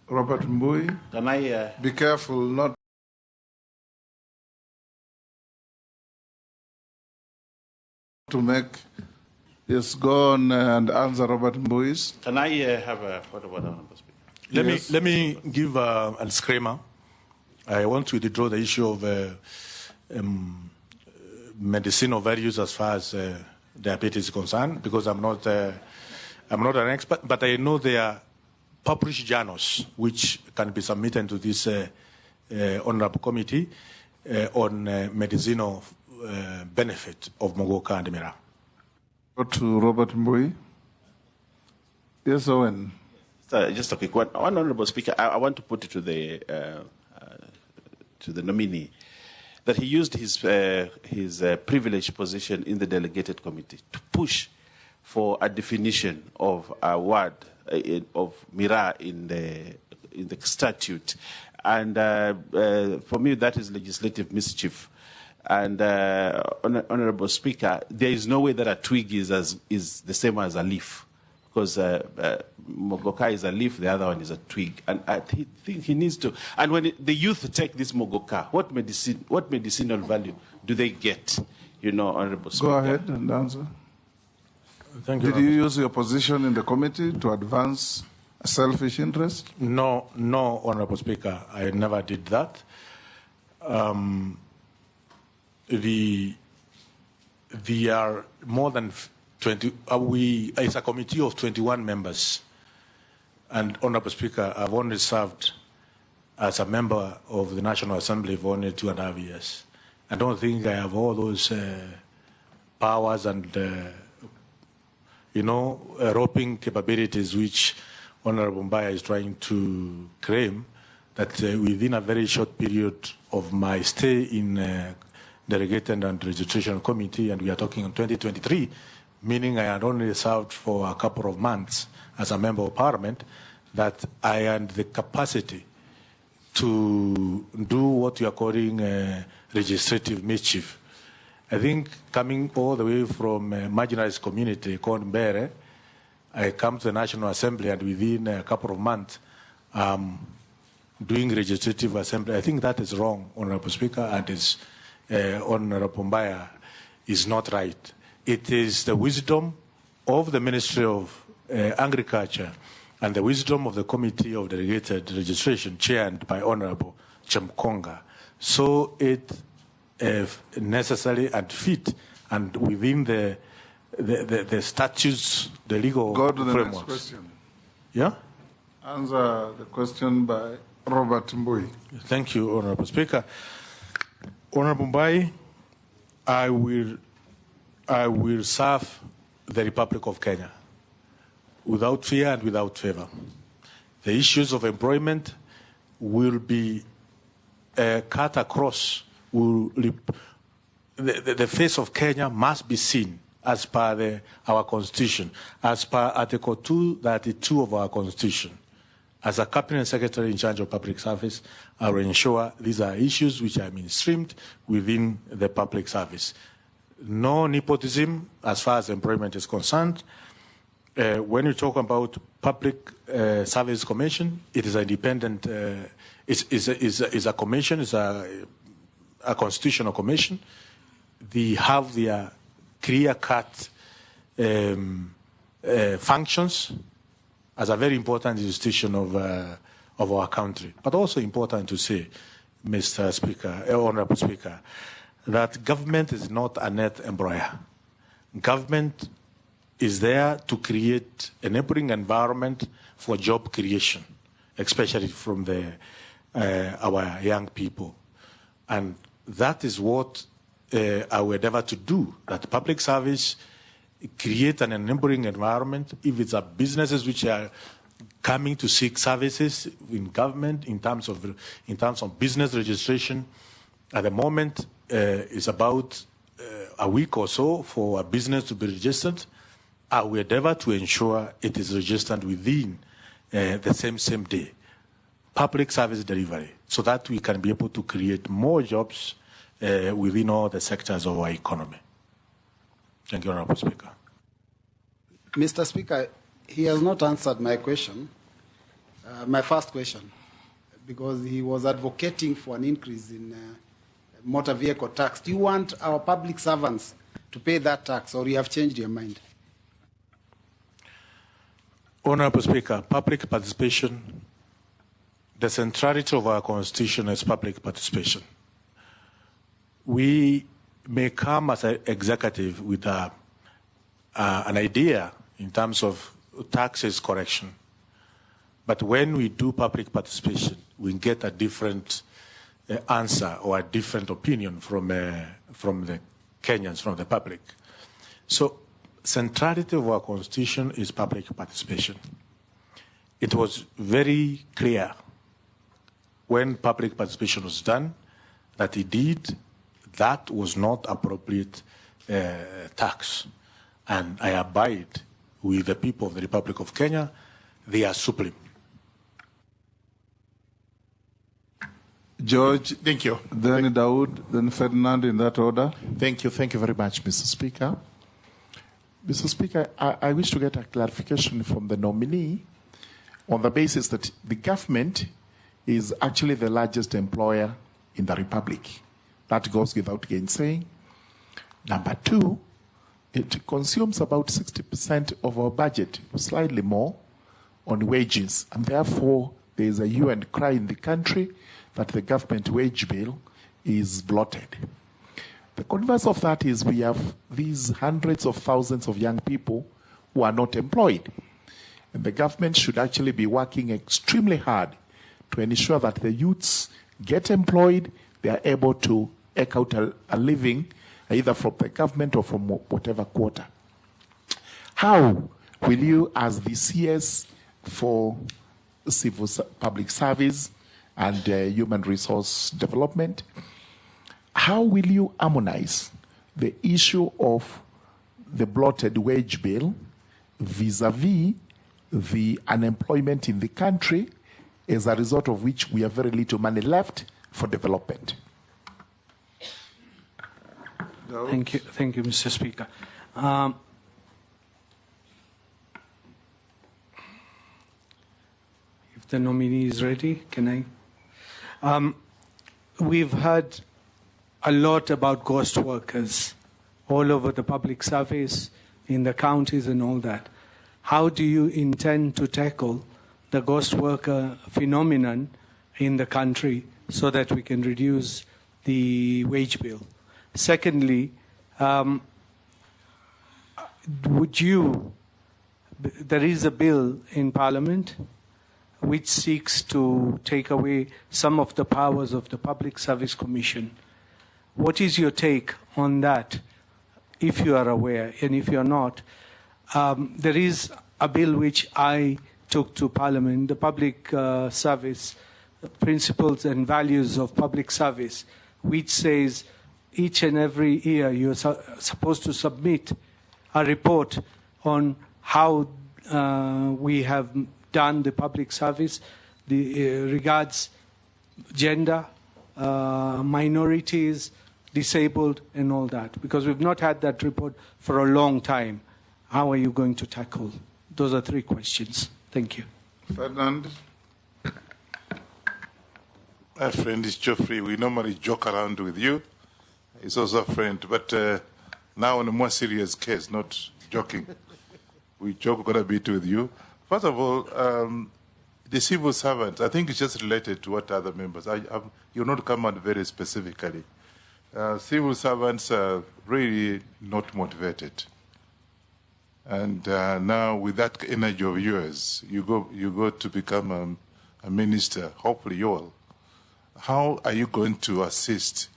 Robert Mbui. Can I be careful not to make. Yes, go on and answer Robert Mbui's. Can I have a photo of Honorable Speaker? Let me give a disclaimer. I want to withdraw the issue of medicinal values as far as diabetes is concerned, because I'm not an expert, but I know there are published journals which can be submitted to this honorable committee on medicinal benefit of Mogoka and Miraa. Go to Robert Mbui. Yes, Owen. Just a quick one. Honorable Speaker, I want to put it to the nominee that he used his privileged position in the delegated committee to push for a definition of a word of Miraa in the statute, and for me that is legislative mischief. And Honorable Speaker, there is no way that a twig is the same as a leaf, because Mogoka is a leaf, the other one is a twig, and I think he needs to. And when the youth take this Mogoka, what medicinal value do they get? Honorable Speaker. Go ahead and answer. Thank you. Did you use your position in the committee to advance a selfish interest? No, Honorable Speaker, I never did that. There are more than 20. It's a committee of 21 members, and Honorable Speaker, I've only served as a member of the National Assembly for only 2.5 years. I don't think I have all those powers and roping capabilities which Honorable Mbaya is trying to claim, that within a very short period of my stay in Delegated and Registration Committee, and we are talking in 2023, meaning I had only served for a couple of months as a member of Parliament, that I had the capacity to do what you are calling legislative mischief. I think coming all the way from a marginalized community called Mbere, I come to the National Assembly, and within a couple of months, doing legislative assembly. I think that is wrong, Honorable Speaker, and is Honorable Mbaya is not right. It is the wisdom of the Ministry of Agriculture and the wisdom of the Committee of Delegated Registration, chaired by Honorable Chemkonga. So it necessary and fit, and within the statutes, the legal Go to the frameworks. next question. Yeah? Answer the question by Robert Mbui. Thank you, Honorable Speaker. Honorable Mbai, I will serve the Republic of Kenya without fear and without favor. The issues of employment will be cut across. The face of Kenya must be seen as per our Constitution, as per Article 232 of our Constitution. As a Cabinet Secretary in charge of public service, I will ensure these are issues which are mainstreamed within the public service. No nepotism as far as employment is concerned. When you talk about Public Service Commission, it is an independent, is a commission, is a constitutional commission. They have their clear-cut functions as a very important institution of our country. But also important to say, Mr. Speaker, Honorable Speaker, that government is not a net employer. Government is there to create an enabling environment for job creation, especially from our young people. And that is what I will endeavor to do, that public service create an enabling environment. If it's businesses which are coming to seek services in government in terms of business registration, at the moment it's about a week or so for a business to be registered. I will endeavor to ensure it is registered within the same day. Public service delivery, so that we can be able to create more jobs within all the sectors of our economy. Thank you, Honorable Speaker. Mr. Speaker, he has not answered my question, my first question, because he was advocating for an increase in motor vehicle tax. Do you want our public servants to pay that tax, or you have changed your mind? Honorable Speaker, public participation, the centrality of our Constitution is public participation. We may come as an executive with an idea in terms of taxes correction, but when we do public participation, we get a different answer or a different opinion from the Kenyans, from the public. So, centrality of our Constitution is public participation. It was very clear when public participation was done that indeed that was not appropriate tax. And I abide with the people of the Republic of Kenya. They are supreme. George. Thank you. Then Dawood, then Ferdinand, in that order. Thank you. Thank you very much, Mr. Speaker. Mr. Speaker, I wish to get a clarification from the nominee on the basis that the government is actually the largest employer in the Republic. That goes without gainsaying. Number two, it consumes about 60% of our budget, slightly more, on wages. And therefore, there is a hue and cry in the country that the government wage bill is bloated. The converse of that is we have these hundreds of thousands of young people who are not employed. And the government should actually be working extremely hard to ensure that the youths get employed, they are able to eke out a living, either from the government or from whatever quarter. How will you, as the CS for civil public service and human resource development, how will you harmonize the issue of the bloated wage bill vis-a-vis the unemployment in the country, as a result of which we have very little money left for development? Thank you, Mr. Speaker. If the nominee is ready, can I? We've heard a lot about ghost workers all over the public service, in the counties and all that. How do you intend to tackle the ghost worker phenomenon in the country so that we can reduce the wage bill? Secondly, there is a bill in Parliament which seeks to take away some of the powers of the Public Service Commission. What is your take on that, if you are aware? And if you're not, there is a bill which I took to Parliament, the Public Service Principles and Values of Public Service, which says each and every year you're supposed to submit a report on how we have done the public service, regards gender, minorities, disabled, and all that. Because we've not had that report for a long time. How are you going to tackle? Those are 3 questions. Thank you. Ferdinand. My friend is Geoffrey. We normally joke around with you. He's also a friend. But now on a more serious case, not joking. We joke quite a bit with you. First of all, the civil servants, I think it's just related to what other members. You're not come out very specifically. Civil servants are really not motivated. And now with that energy of yours, you go to become a minister, hopefully you will. How are you going to assist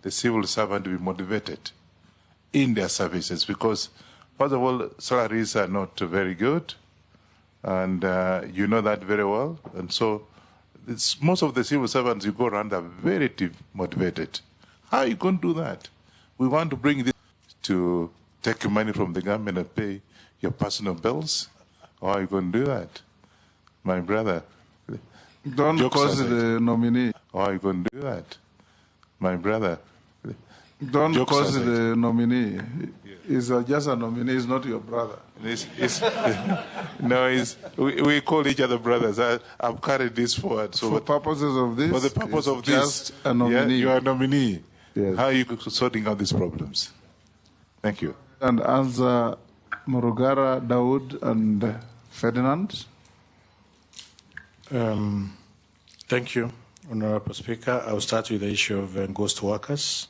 the civil servant to be motivated in their services? Because, first of all, salaries are not very good, and you know that very well. And so most of the civil servants you go around are very motivated. How are you going to do that? We want to bring this to take money from the government and pay your personal bills. How are you going to do that? My brother. Don't cause the nominee. How are you going to do that? My brother. Don't cause the nominee. He's just a nominee, he's not your brother. We call each other brothers. I've carried this forward. So for purposes of this, for the purpose of just this, a nominee. You are a nominee. Yes. How are you sorting out these problems? Thank you. And answer Murugara, Dawood, and Ferdinand. Thank you, Honorable Speaker. I'll start with the issue of ghost workers.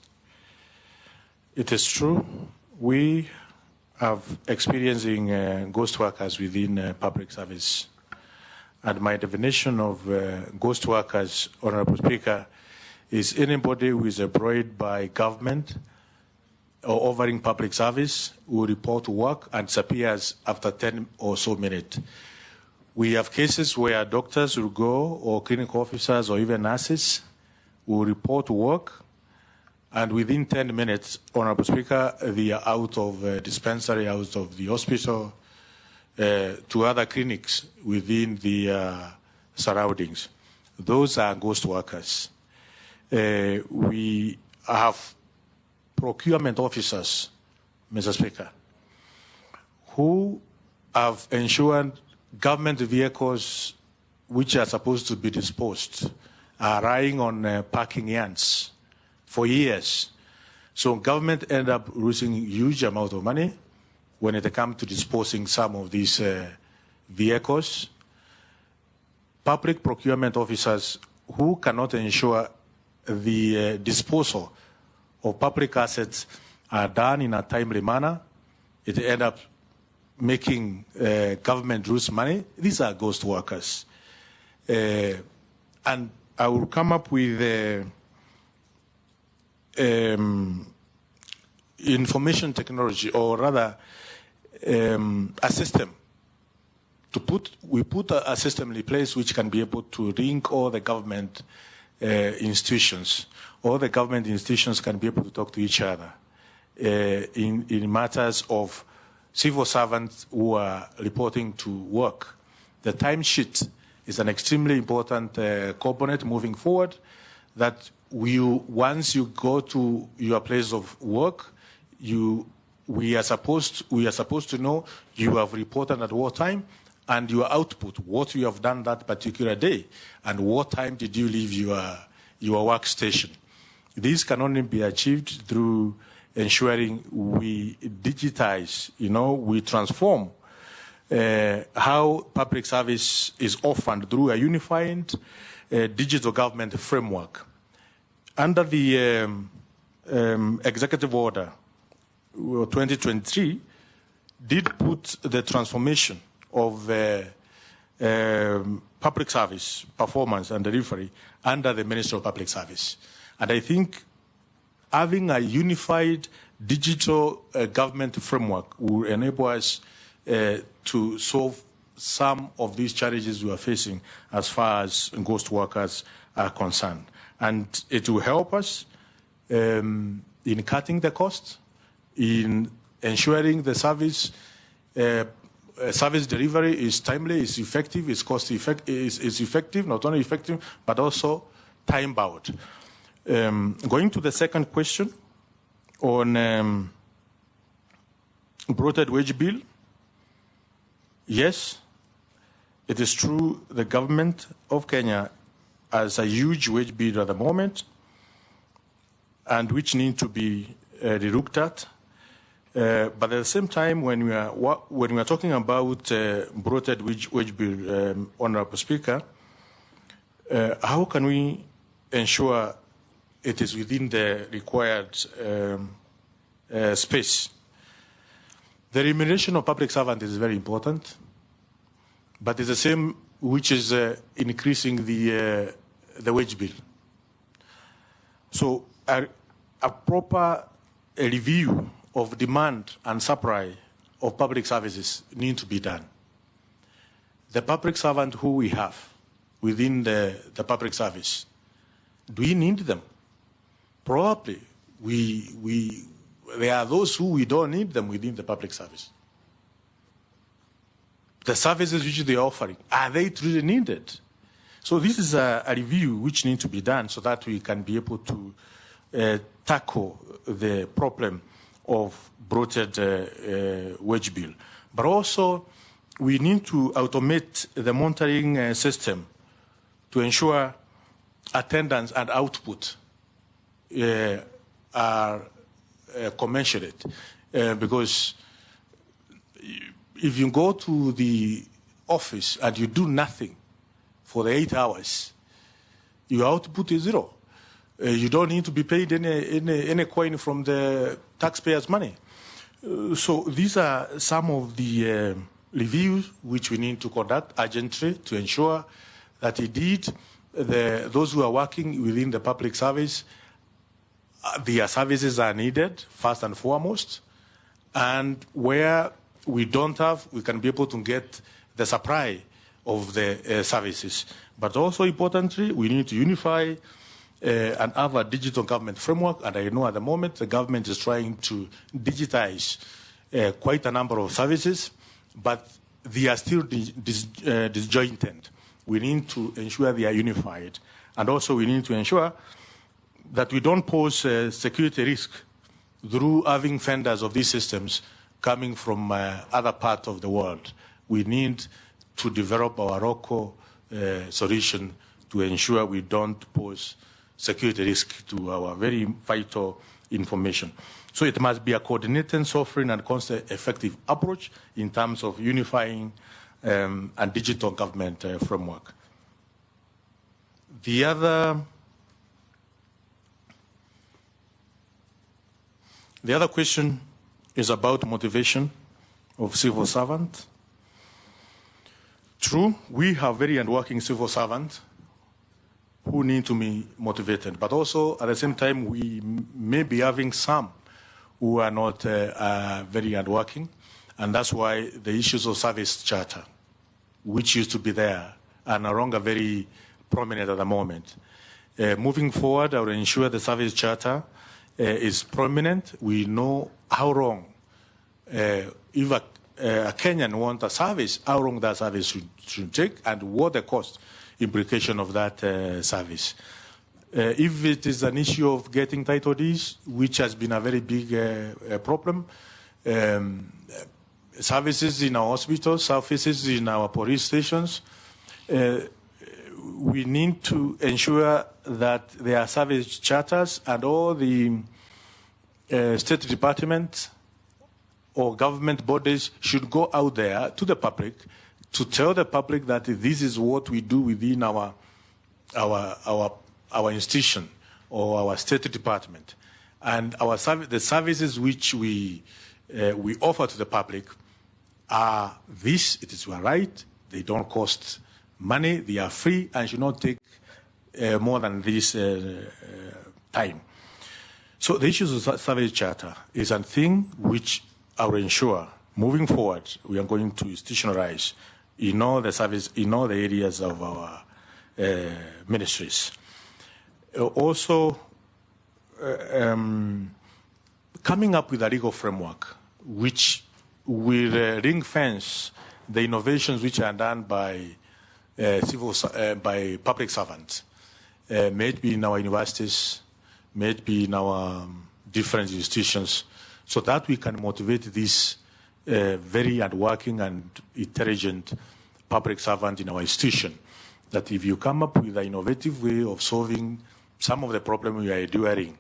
It is true, we have experiencing ghost workers within public service. And my definition of ghost workers, Honorable Speaker, is anybody who is employed by government or offering public service who report to work and disappears after 10 or so minutes. We have cases where doctors will go, or clinical officers, or even nurses will report to work, and within 10 minutes, Honorable Speaker, they are out of dispensary, out of the hospital, to other clinics within the surroundings. Those are ghost workers. We have procurement officers, Mr. Speaker, who have ensured government vehicles which are supposed to be disposed are relying on parking yards for years. So government end up losing huge amount of money when it comes to disposing some of these vehicles. Public procurement officers who cannot ensure the disposal of public assets are done in a timely manner, it end up making government lose money. These are ghost workers. And I will come up with information technology, or rather a system. We put a system in place which can be able to link all the government institutions. All the government institutions can be able to talk to each other in matters of civil servants who are reporting to work. The timesheet is an extremely important component moving forward, that once you go to your place of work, we are supposed to know you have reported at what time, and your output, what you have done that particular day, and what time did you leave your workstation. These can only be achieved through ensuring we digitize, we transform how public service is offered through a unified digital government framework. Under the executive order 2023 did put the transformation of public service performance and delivery under the Ministry of Public Service. And I think having a unified digital government framework will enable us to solve some of these challenges we are facing as far as ghost workers are concerned. And it will help us in cutting the costs, in ensuring the service delivery is timely, is effective, is is effective, not only effective, but also time-bound. Going to the second question on bloated wage bill, yes, it is true the government of Kenya has a huge wage bill at the moment, and which need to be relooked at. But at the same time, when we are talking about bloated wage bill, Honourable Speaker, how can we ensure it is within the required space? The remuneration of public servants is very important, but it's the same which is increasing the wage bill. So a proper review of demand and supply of public services need to be done. The public servant who we have within the public service, do we need them? Probably. There are those who we don't need them within the public service. The services which they are offering, are they truly needed? So this is a review which needs to be done so that we can be able to tackle the problem of bloated wage bill. But also, we need to automate the monitoring system to ensure attendance and output are commensurate. Because if you go to the office and you do nothing for the 8 hours, your output is zero. You don't need to be paid any coin from the taxpayers' money. So these are some of the reviews which we need to conduct urgently to ensure that indeed those who are working within the public service, their services are needed first and foremost, and where we don't have, we can be able to get the supply of the services. But also importantly, we need to unify and have a digital government framework, and I know at the moment the government is trying to digitize quite a number of services, but they are still disjointed. We need to ensure they are unified, and also we need to ensure that we don't pose security risk through having vendors of these systems coming from other parts of the world. We need to develop our local solution to ensure we don't pose security risk to our very vital information. So it must be a coordinated, sovereign, and cost-effective approach in terms of unifying a digital government framework. The other question is about motivation of civil servants. True, we have very hardworking civil servants who need to be motivated, but also at the same time we may be having some who are not very hardworking, and that's why the issues of service charter, which used to be there, are no longer very prominent at the moment. Moving forward, I will ensure the service charter is prominent. We know how long, if a Kenyan wants a service, how long that service should take and what the cost implication of that service. If it is an issue of getting title deeds, which has been a very big problem, services in our hospitals, services in our police stations, we need to ensure that there are service charters and all the state departments or government bodies should go out there to the public to tell the public that this is what we do within our institution or our state department, and the services which we offer to the public are this. It is your right. They don't cost money. They are free and should not take more than this time. So the issues of service charter is a thing which I will ensure moving forward we are going to institutionalize in all the service, in all the areas of our ministries. Also, coming up with a legal framework which will ring fence the innovations which are done by by public servants, may it be in our universities, may it be in our different institutions, so that we can motivate this very hardworking and intelligent public servant in our institution. That if you come up with an innovative way of solving some of the problems we are enduring,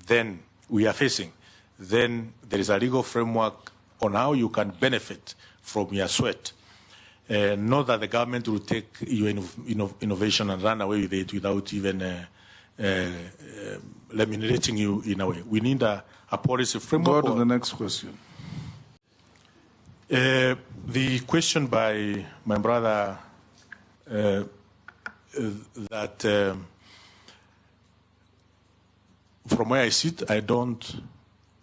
then we are facing, then there is a legal framework on how you can benefit from your sweat. Not that the government will take your innovation and run away with it without even remunerating you in a way. We need a policy framework. Go to the next question. The question by my brother that from where I sit, I don't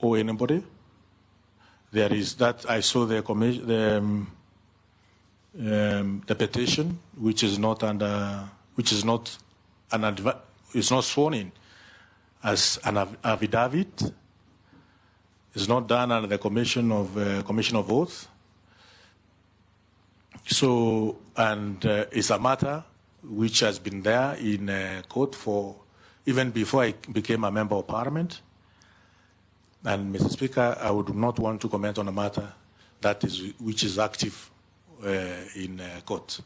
owe anybody. There is that I saw the petition, which is not under, which is not it's not sworn in as an affidavit. It's not done under the commission of oath. So, and it's a matter which has been there in court for even before I became a member of parliament. And Mr. Speaker, I would not want to comment on a matter that is which is active in court.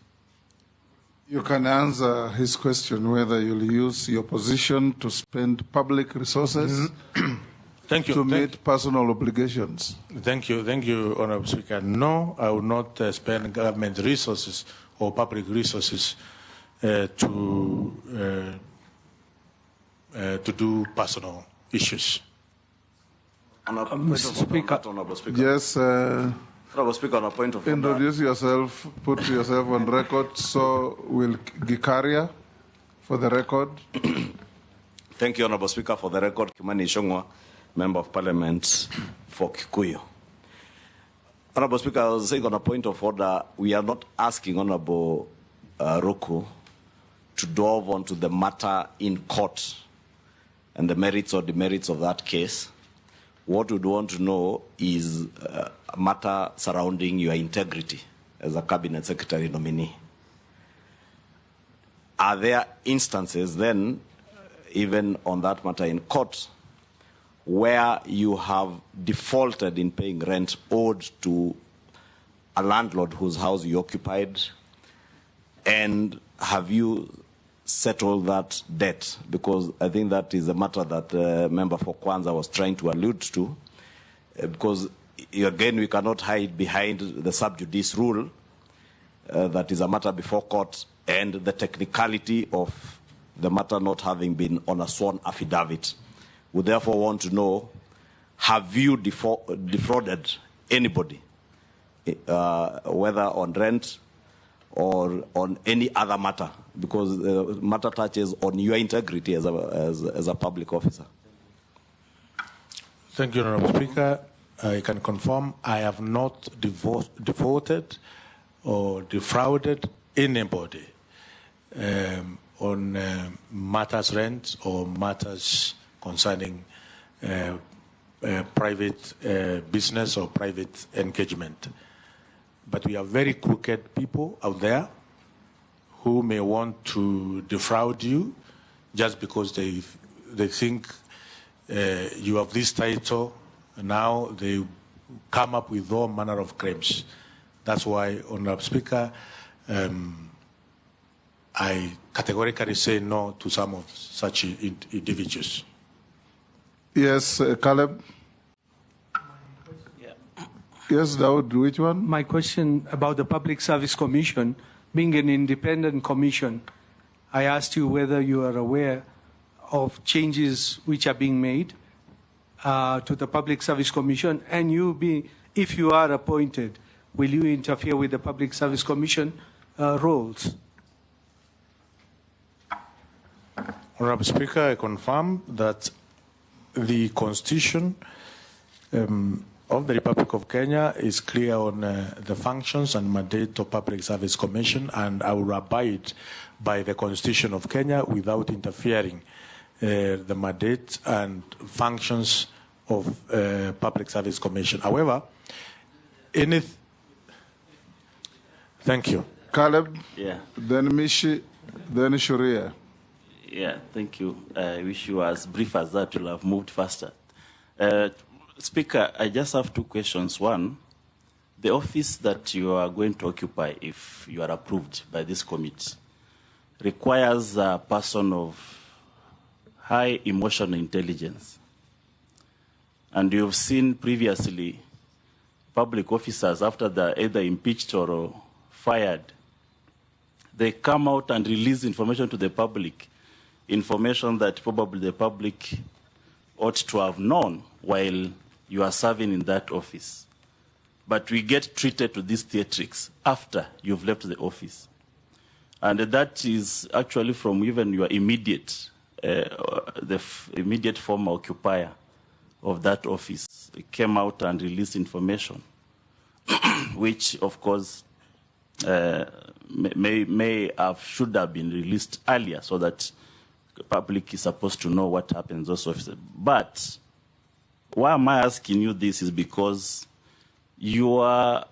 You can answer his question whether you'll use your position to spend public resources Thank you. to meet personal obligations. Thank you, Honourable Speaker. No, I will not spend government resources or public resources to do personal issues. Mr. Speaker. Yes. Honourable Speaker, on a point of order. Introduce yourself, put yourself on record, so will Gikaria for the record. Thank you, Honourable Speaker. For the record, Kimani Ichungwa, Member of Parliament for Kikuyu. Honourable Speaker, I was saying on a point of order, we are not asking Honourable Ruku to delve onto the matter in court and the merits or demerits of that case. What we'd want to know is a matter surrounding your integrity as a Cabinet Secretary nominee. Are there instances then, even on that matter in court, where you have defaulted in paying rent owed to a landlord whose house you occupied, and have you settled that debt? Because I think that is a matter that Member for Kwanza was trying to allude to, because again we cannot hide behind the sub judice rule that is a matter before court and the technicality of the matter not having been on a sworn affidavit. We therefore want to know, have you defrauded anybody, whether on rent or on any other matter, because the matter touches on your integrity as a public officer? Thank you, Honourable Speaker. I can confirm I have not defaulted or defrauded anybody on matters rent or matters concerning private business or private engagement. But we are very crooked people out there who may want to defraud you just because they think you have this title. Now they come up with all manner of claims. That's why, Honourable Speaker, I categorically say no to some of such individuals. Yes, Caleb. Yes, Daud, which one? My question about the Public Service Commission, being an independent commission, I asked you whether you are aware of changes which are being made to the Public Service Commission, and if you are appointed, will you interfere with the Public Service Commission roles? Honourable Speaker, I confirm that the Constitution of the Republic of Kenya is clear on the functions and mandate of Public Service Commission, and I will abide by the Constitution of Kenya without interfering the mandate and functions of Public Service Commission. However, thank you. Caleb, Yeah. then Mishi, then Shuria. Yeah, thank you. I wish you were as brief as that. You'll have moved faster. Speaker, I just have two questions. One, the office that you are going to occupy, if you are approved by this committee, requires a person of high emotional intelligence. And you've seen previously public officers, after they're either impeached or fired, they come out and release information to the public, information that probably the public ought to have known while you are serving in that office. But we get treated to these theatrics after you've left the office. And that is actually from even your immediate, immediate former occupier of that office. It came out and released information, which of course should have been released earlier so that the public is supposed to know what happens in those offices. But why am I asking you this is because your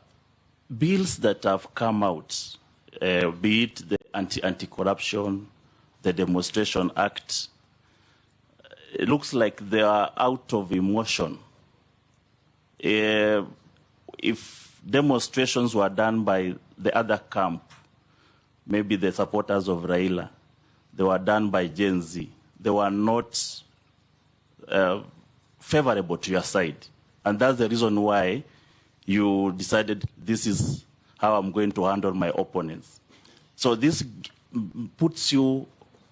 bills that have come out, be it the Anti-Corruption, the Demonstration Act, it looks like they are out of emotion. If demonstrations were done by the other camp, maybe the supporters of Raila, they were done by Gen Z, they were not favorable to your side. And that's the reason why you decided this is how I'm going to handle my opponents. So this puts you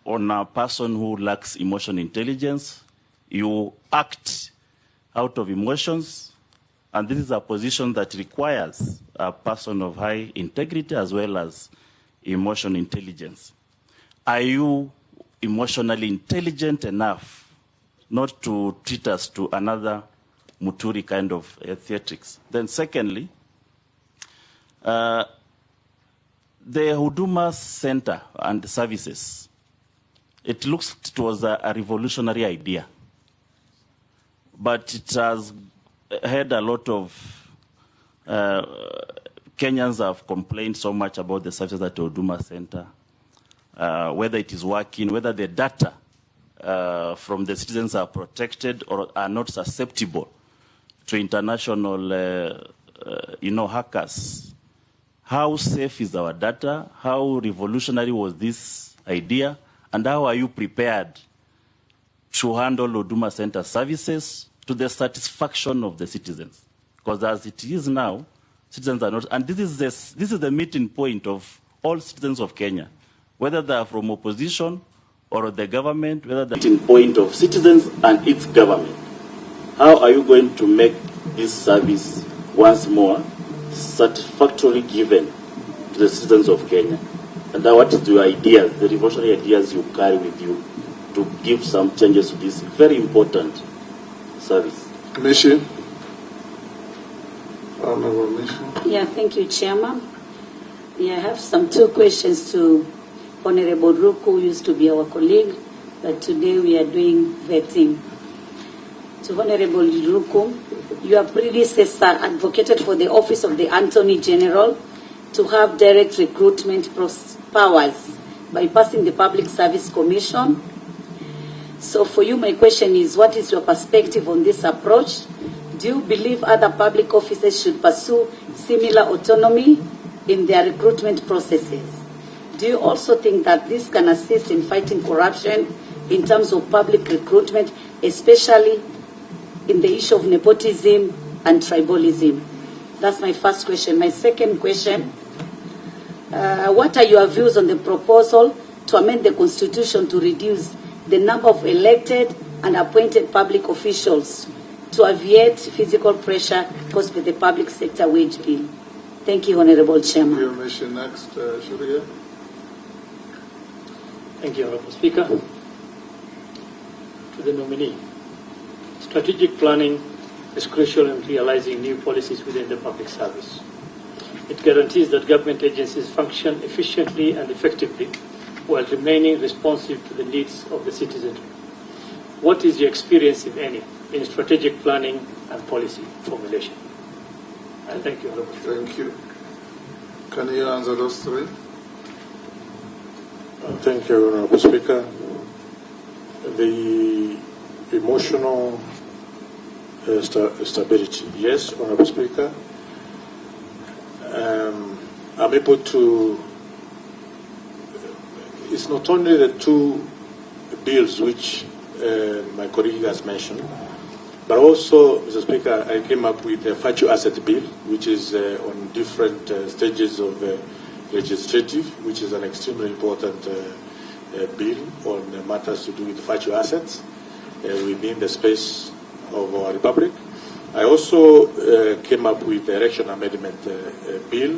on a person who lacks emotional intelligence. You act out of emotions, and this is a position that requires a person of high integrity as well as emotional intelligence. Are you emotionally intelligent enough not to treat us to another Muturi kind of theatrics? Then secondly, the Huduma Center and services, it looks it was a revolutionary idea, but it has had a lot of Kenyans have complained so much about the services at the Huduma Center, whether it is working, whether the data from the citizens are protected or are not susceptible to international, hackers. How safe is our data? How revolutionary was this idea? And how are you prepared to handle Huduma Center services to the satisfaction of the citizens? Because as it is now, citizens are not, and this is the meeting point of all citizens of Kenya, whether they are from opposition or the government, whether the meeting point of citizens and its government. How are you going to make this service once more satisfactorily given to the citizens of Kenya? And what is your ideas, the revolutionary ideas you carry with you to give some changes to this very important service? Mishi. Honorable Mishi. Yeah, thank you, Chairman. Yeah, I have two questions to Honorable Ruku, who used to be our colleague, but today we are doing vetting. To Honorable Ruku, your predecessor advocated for the office of the Attorney General to have direct recruitment powers by passing the Public Service Commission. So for you, my question is, what is your perspective on this approach? Do you believe other public officers should pursue similar autonomy in their recruitment processes? Do you also think that this can assist in fighting corruption in terms of public recruitment, especially in the issue of nepotism and tribalism? That's my first question. My second question, what are your views on the proposal to amend the Constitution to reduce the number of elected and appointed public officials to alleviate physical pressure caused by the public sector wage bill? Thank you, Honorable Chairman. Your mission next, Shuria. Thank you, Honorable Speaker. To the nominee. Strategic planning is crucial in realizing new policies within the public service. It guarantees that government agencies function efficiently and effectively while remaining responsive to the needs of the citizenry. What is your experience, if any, in strategic planning and policy formulation? And thank you. Thank you. Can you answer those three? Thank you, Honorable Speaker. The emotional stability, yes, Honorable Speaker. I'm able to, it's not only the two bills which my colleague has mentioned, but also, Mr. Speaker, I came up with a virtue asset bill, which is on different stages of legislative, which is an extremely important bill on matters to do with virtue assets within the space of our republic. I also came up with the election amendment bill,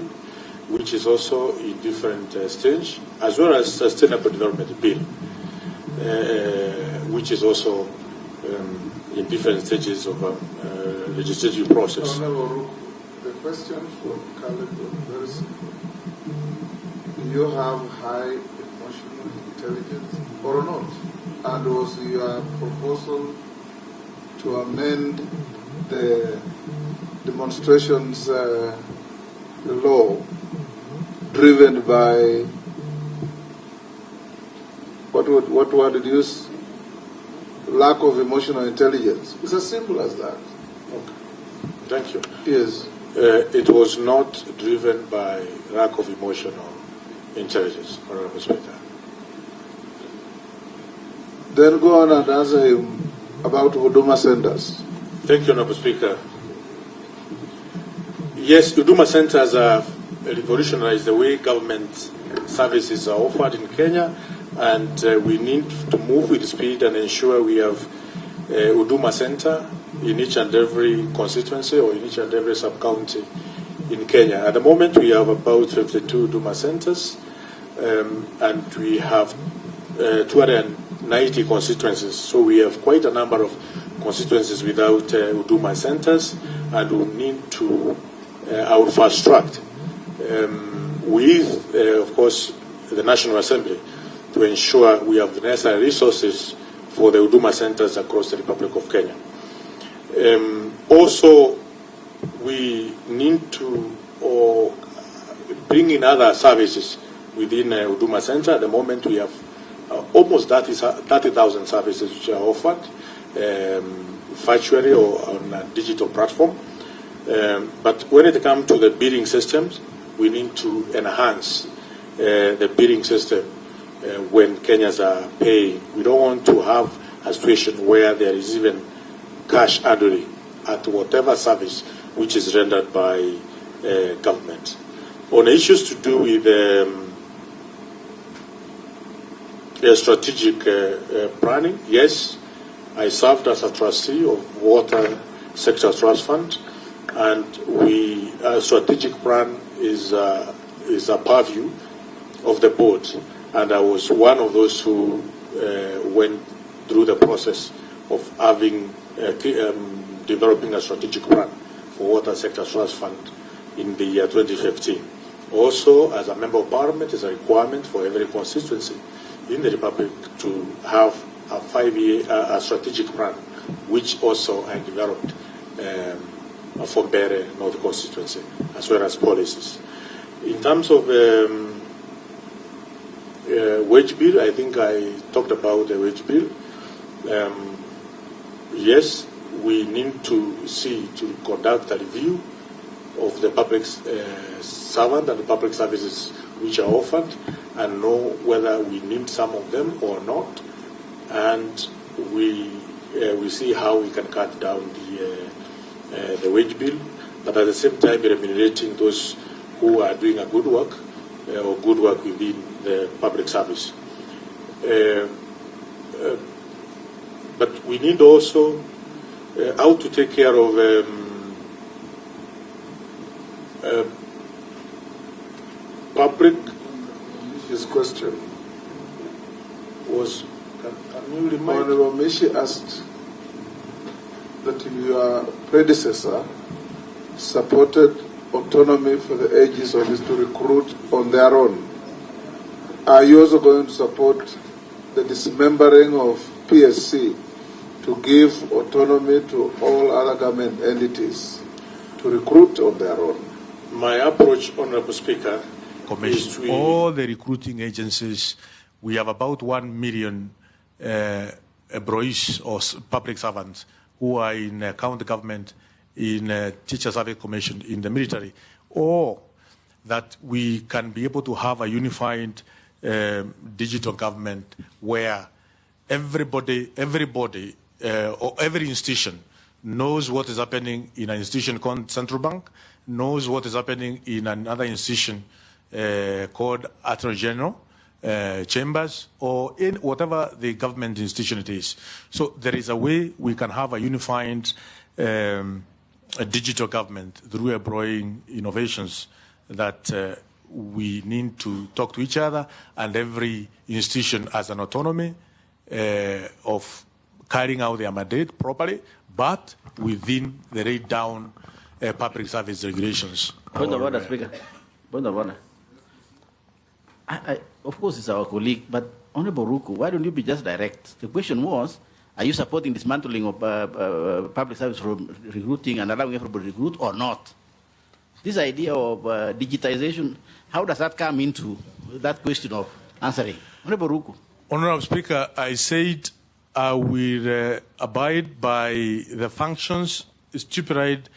which is also in different stage, as well as sustainable development bill, which is also in different stages of legislative process. Honorable Ruku, the question for Khaled was very simple. Do you have high emotional intelligence or not? And was your proposal to amend the demonstrations law driven by what word did you use? Lack of emotional intelligence. It's as simple as that. Okay. Thank you. Yes. It was not driven by lack of emotional intelligence, Honorable Speaker. Then go on and answer him about Huduma centers. Thank you, Honorable Speaker. Yes, Huduma centers have revolutionized the way government services are offered in Kenya, and we need to move with speed and ensure we have a Huduma center in each and every constituency or in each and every sub-county in Kenya. At the moment, we have about 52 Huduma centers, and we have 290 constituencies. So we have quite a number of constituencies without Huduma centers, and we need to our fast track with, of course, the National Assembly to ensure we have the necessary resources for the Huduma centers across the Republic of Kenya. Also, we need to bring in other services within Huduma Center. At the moment, we have almost 30,000 services which are offered virtually or on a digital platform. But when it comes to the bidding systems, we need to enhance the bidding system when Kenyans are paying. We don't want to have a situation where there is even cash handling at whatever service which is rendered by government. On issues to do with strategic planning, yes, I served as a trustee of Water Sector Trust Fund, and a strategic plan is a purview of the board, and I was one of those who went through the process of having developing a strategic plan for Water Sector Trust Fund in the year 2015. Also, as a member of parliament, it's a requirement for every constituency in the Republic to have a 5-year strategic plan, which also I developed for Bere North constituency, as well as policies. In terms of wage bill, I think I talked about the wage bill. Yes, we need to conduct a review of the public servant and the public services which are offered, and know whether we need some of them or not, and we see how we can cut down the wage bill, but at the same time remunerating those who are doing a good work or good work within the public service. But we need also how to take care of public. His question was, can you remind? Honorable Mishi asked that your predecessor supported autonomy for the ages of this to recruit on their own. Are you also going to support the dismembering of PSC to give autonomy to all other government entities to recruit on their own? My approach, Honorable Speaker, Commission. All the recruiting agencies, we have about 1 million employees or public servants who are in county government, in teacher service commission, in the military, or that we can be able to have a unified digital government where everybody or every institution knows what is happening in an institution called central bank, knows what is happening in another institution called Attorney General, chambers, or in whatever the government institution it is. So there is a way we can have a unified a digital government through employing innovations that we need to talk to each other, and every institution has an autonomy of carrying out their mandate properly, but within the laid down public service regulations. Point of order, Speaker. Point of order. Of course, it's our colleague, but Honorable Ruku, why don't you be just direct? The question was, are you supporting dismantling of public service from recruiting and allowing everybody to recruit or not? This idea of digitization, how does that come into that question of answering? Honorable Ruku. Honorable Speaker, I said I will abide by the functions stipulated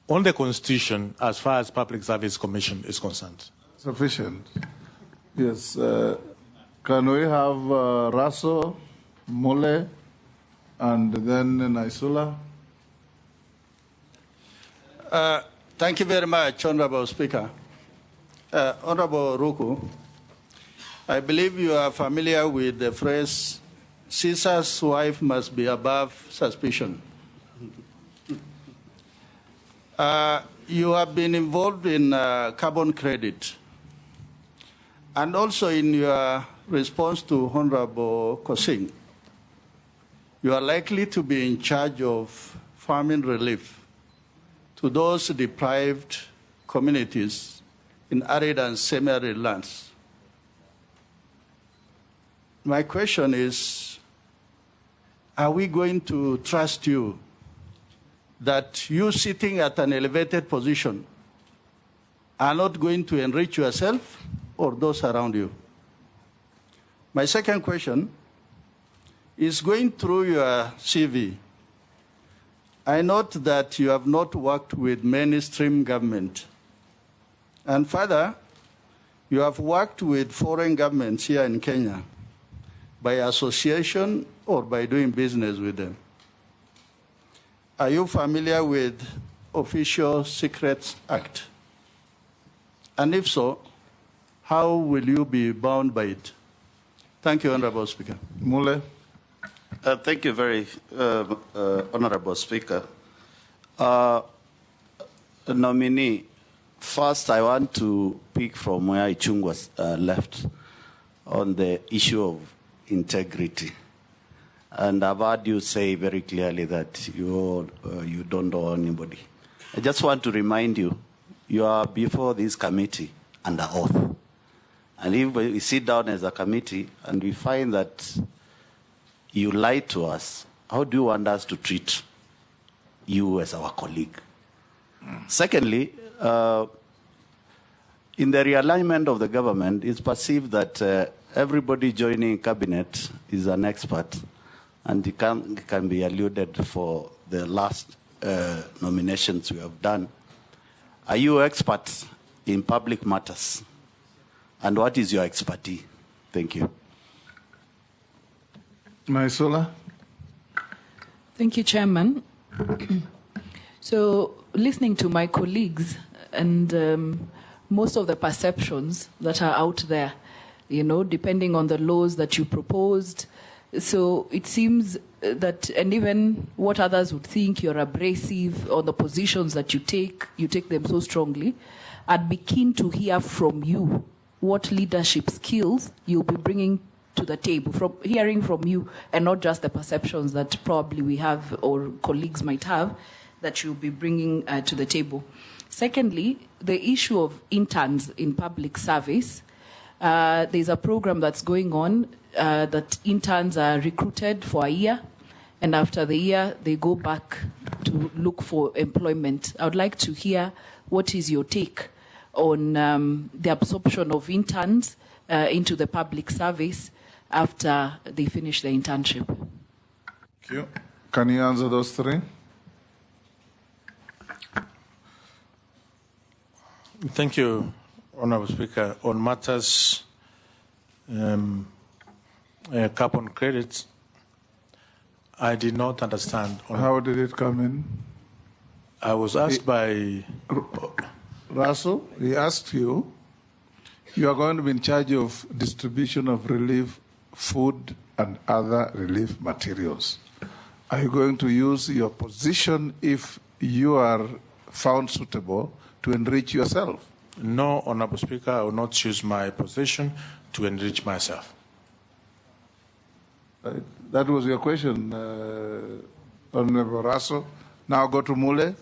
on the Constitution as far as Public Service Commission is concerned. Sufficient. Yes. Can we have Raso, Mole, and then Naisula? Thank you very much, Honorable Speaker. Honorable Ruku, I believe you are familiar with the phrase, Caesar's wife must be above suspicion. You have been involved in carbon credit. And also in your response to Honorable Kosing, you are likely to be in charge of famine relief to those deprived communities in arid and semi-arid lands. My question is, are we going to trust you that you sitting at an elevated position are not going to enrich yourself or those around you? My second question is, going through your CV, I note that you have not worked with mainstream government. And further, you have worked with foreign governments here in Kenya by association or by doing business with them. Are you familiar with Official Secrets Act? And if so, how will you be bound by it? Thank you, Honorable Speaker. Mule. Thank you very Honorable Speaker. Nominee, first I want to pick from where Ichungwa left on the issue of integrity. And I've heard you say very clearly that you don't owe anybody. I just want to remind you, you are before this committee under oath. And if we sit down as a committee and we find that you lied to us, how do you want us to treat you as our colleague? Secondly, in the realignment of the government, it's perceived that everybody joining cabinet is an expert, and it can be alluded for the last nominations we have done. Are you experts in public matters? And what is your expertise? Thank you. Naisola. Thank you, Chairman. So, listening to my colleagues and most of the perceptions that are out there, you know, depending on the laws that you proposed, so it seems that, and even what others would think, you're abrasive on the positions that you take them so strongly. I'd be keen to hear from you what leadership skills you'll be bringing to the table, from hearing from you, and not just the perceptions that probably we have or colleagues might have, that you'll be bringing to the table. Secondly, the issue of interns in public service. There's a program that's going on that interns are recruited for a year, and after the year, they go back to look for employment. I would like to hear what is your take on the absorption of interns into the public service after they finish the internship. Thank you. Can you answer those three? Thank you, Honourable Speaker. On matters carbon credits, I did not understand. How did it come in? I was asked by Russell, he asked you, you are going to be in charge of distribution of relief food and other relief materials. Are you going to use your position, if you are found suitable, to enrich yourself? No, Honourable Speaker, I will not use my position to enrich myself. That was your question, Honourable Russell. Now go to Mule.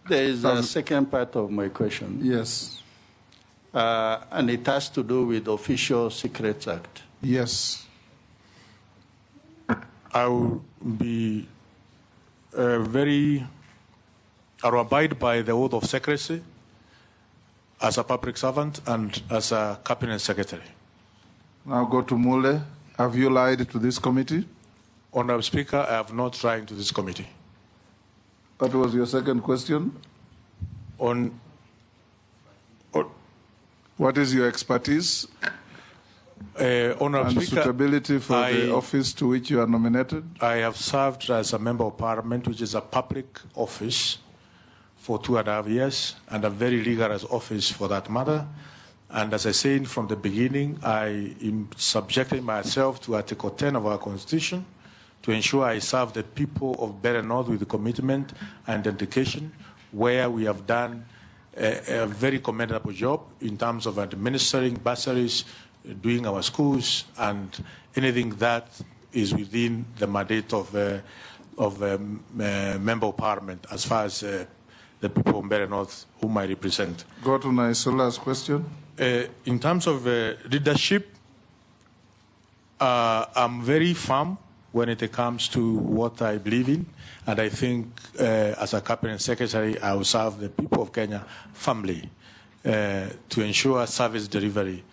There is a second part of my question. Yes. And it has to do with the Official Secrets Act. Yes. I will be I will abide by the oath of secrecy as a public servant and as a cabinet secretary. Now go to Mule. Have you lied to this committee? Honourable Speaker, I have not lied to this committee. That was your second question. What is your expertise? Honourable and Speaker, suitability for the office to which you are nominated? I have served as a member of parliament, which is a public office, for 2.5 years, and a very rigorous office for that matter. And as I said from the beginning, I am subjecting myself to Article 10 of our Constitution to ensure I serve the people of Better North with commitment and dedication, where we have done a very commendable job in terms of administering bursaries, doing our schools, and anything that is within the mandate of Member of Parliament as far as the people of Better North whom I represent. Go to Naisola's question. In terms of leadership, I'm very firm when it comes to what I believe in, and I think as a cabinet secretary, I will serve the people of Kenya firmly to ensure service delivery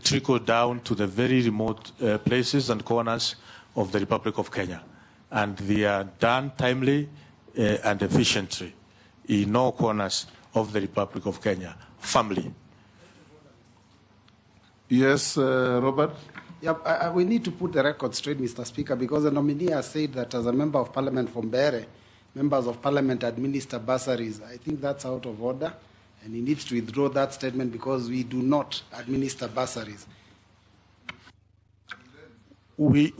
trickle down to the very remote places and corners of the Republic of Kenya, and they are done timely and efficiently in all corners of the Republic of Kenya, firmly. Yes, Robert? Yeah, we need to put the record straight, Mr. Speaker, because the nominee has said that as a member of parliament from Bere, members of parliament administer bursaries. I think that's out of order, and he needs to withdraw that statement because we do not administer bursaries. We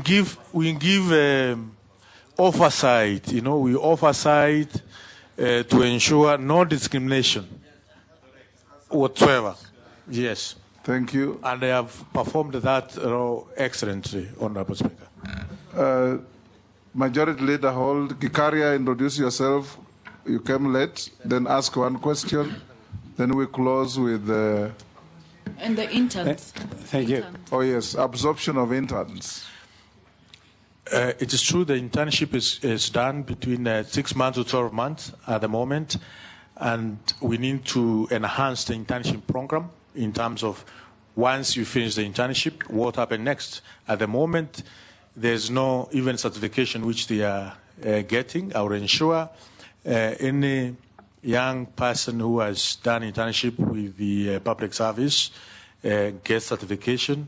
give oversight, we oversight to ensure no discrimination whatsoever. Yes. Thank you. And I have performed that excellently, Honourable Speaker. Majority Leader Hold, Gikaria, introduce yourself. You came late, then ask one question. Then we close with and the interns. Thank you. Oh, yes, absorption of interns. It is true the internship is done between 6 months to 12 months at the moment, and we need to enhance the internship program in terms of once you finish the internship, what happens next. At the moment, there's no even certification which they are getting. I will ensure any young person who has done internship with the public service gets certification,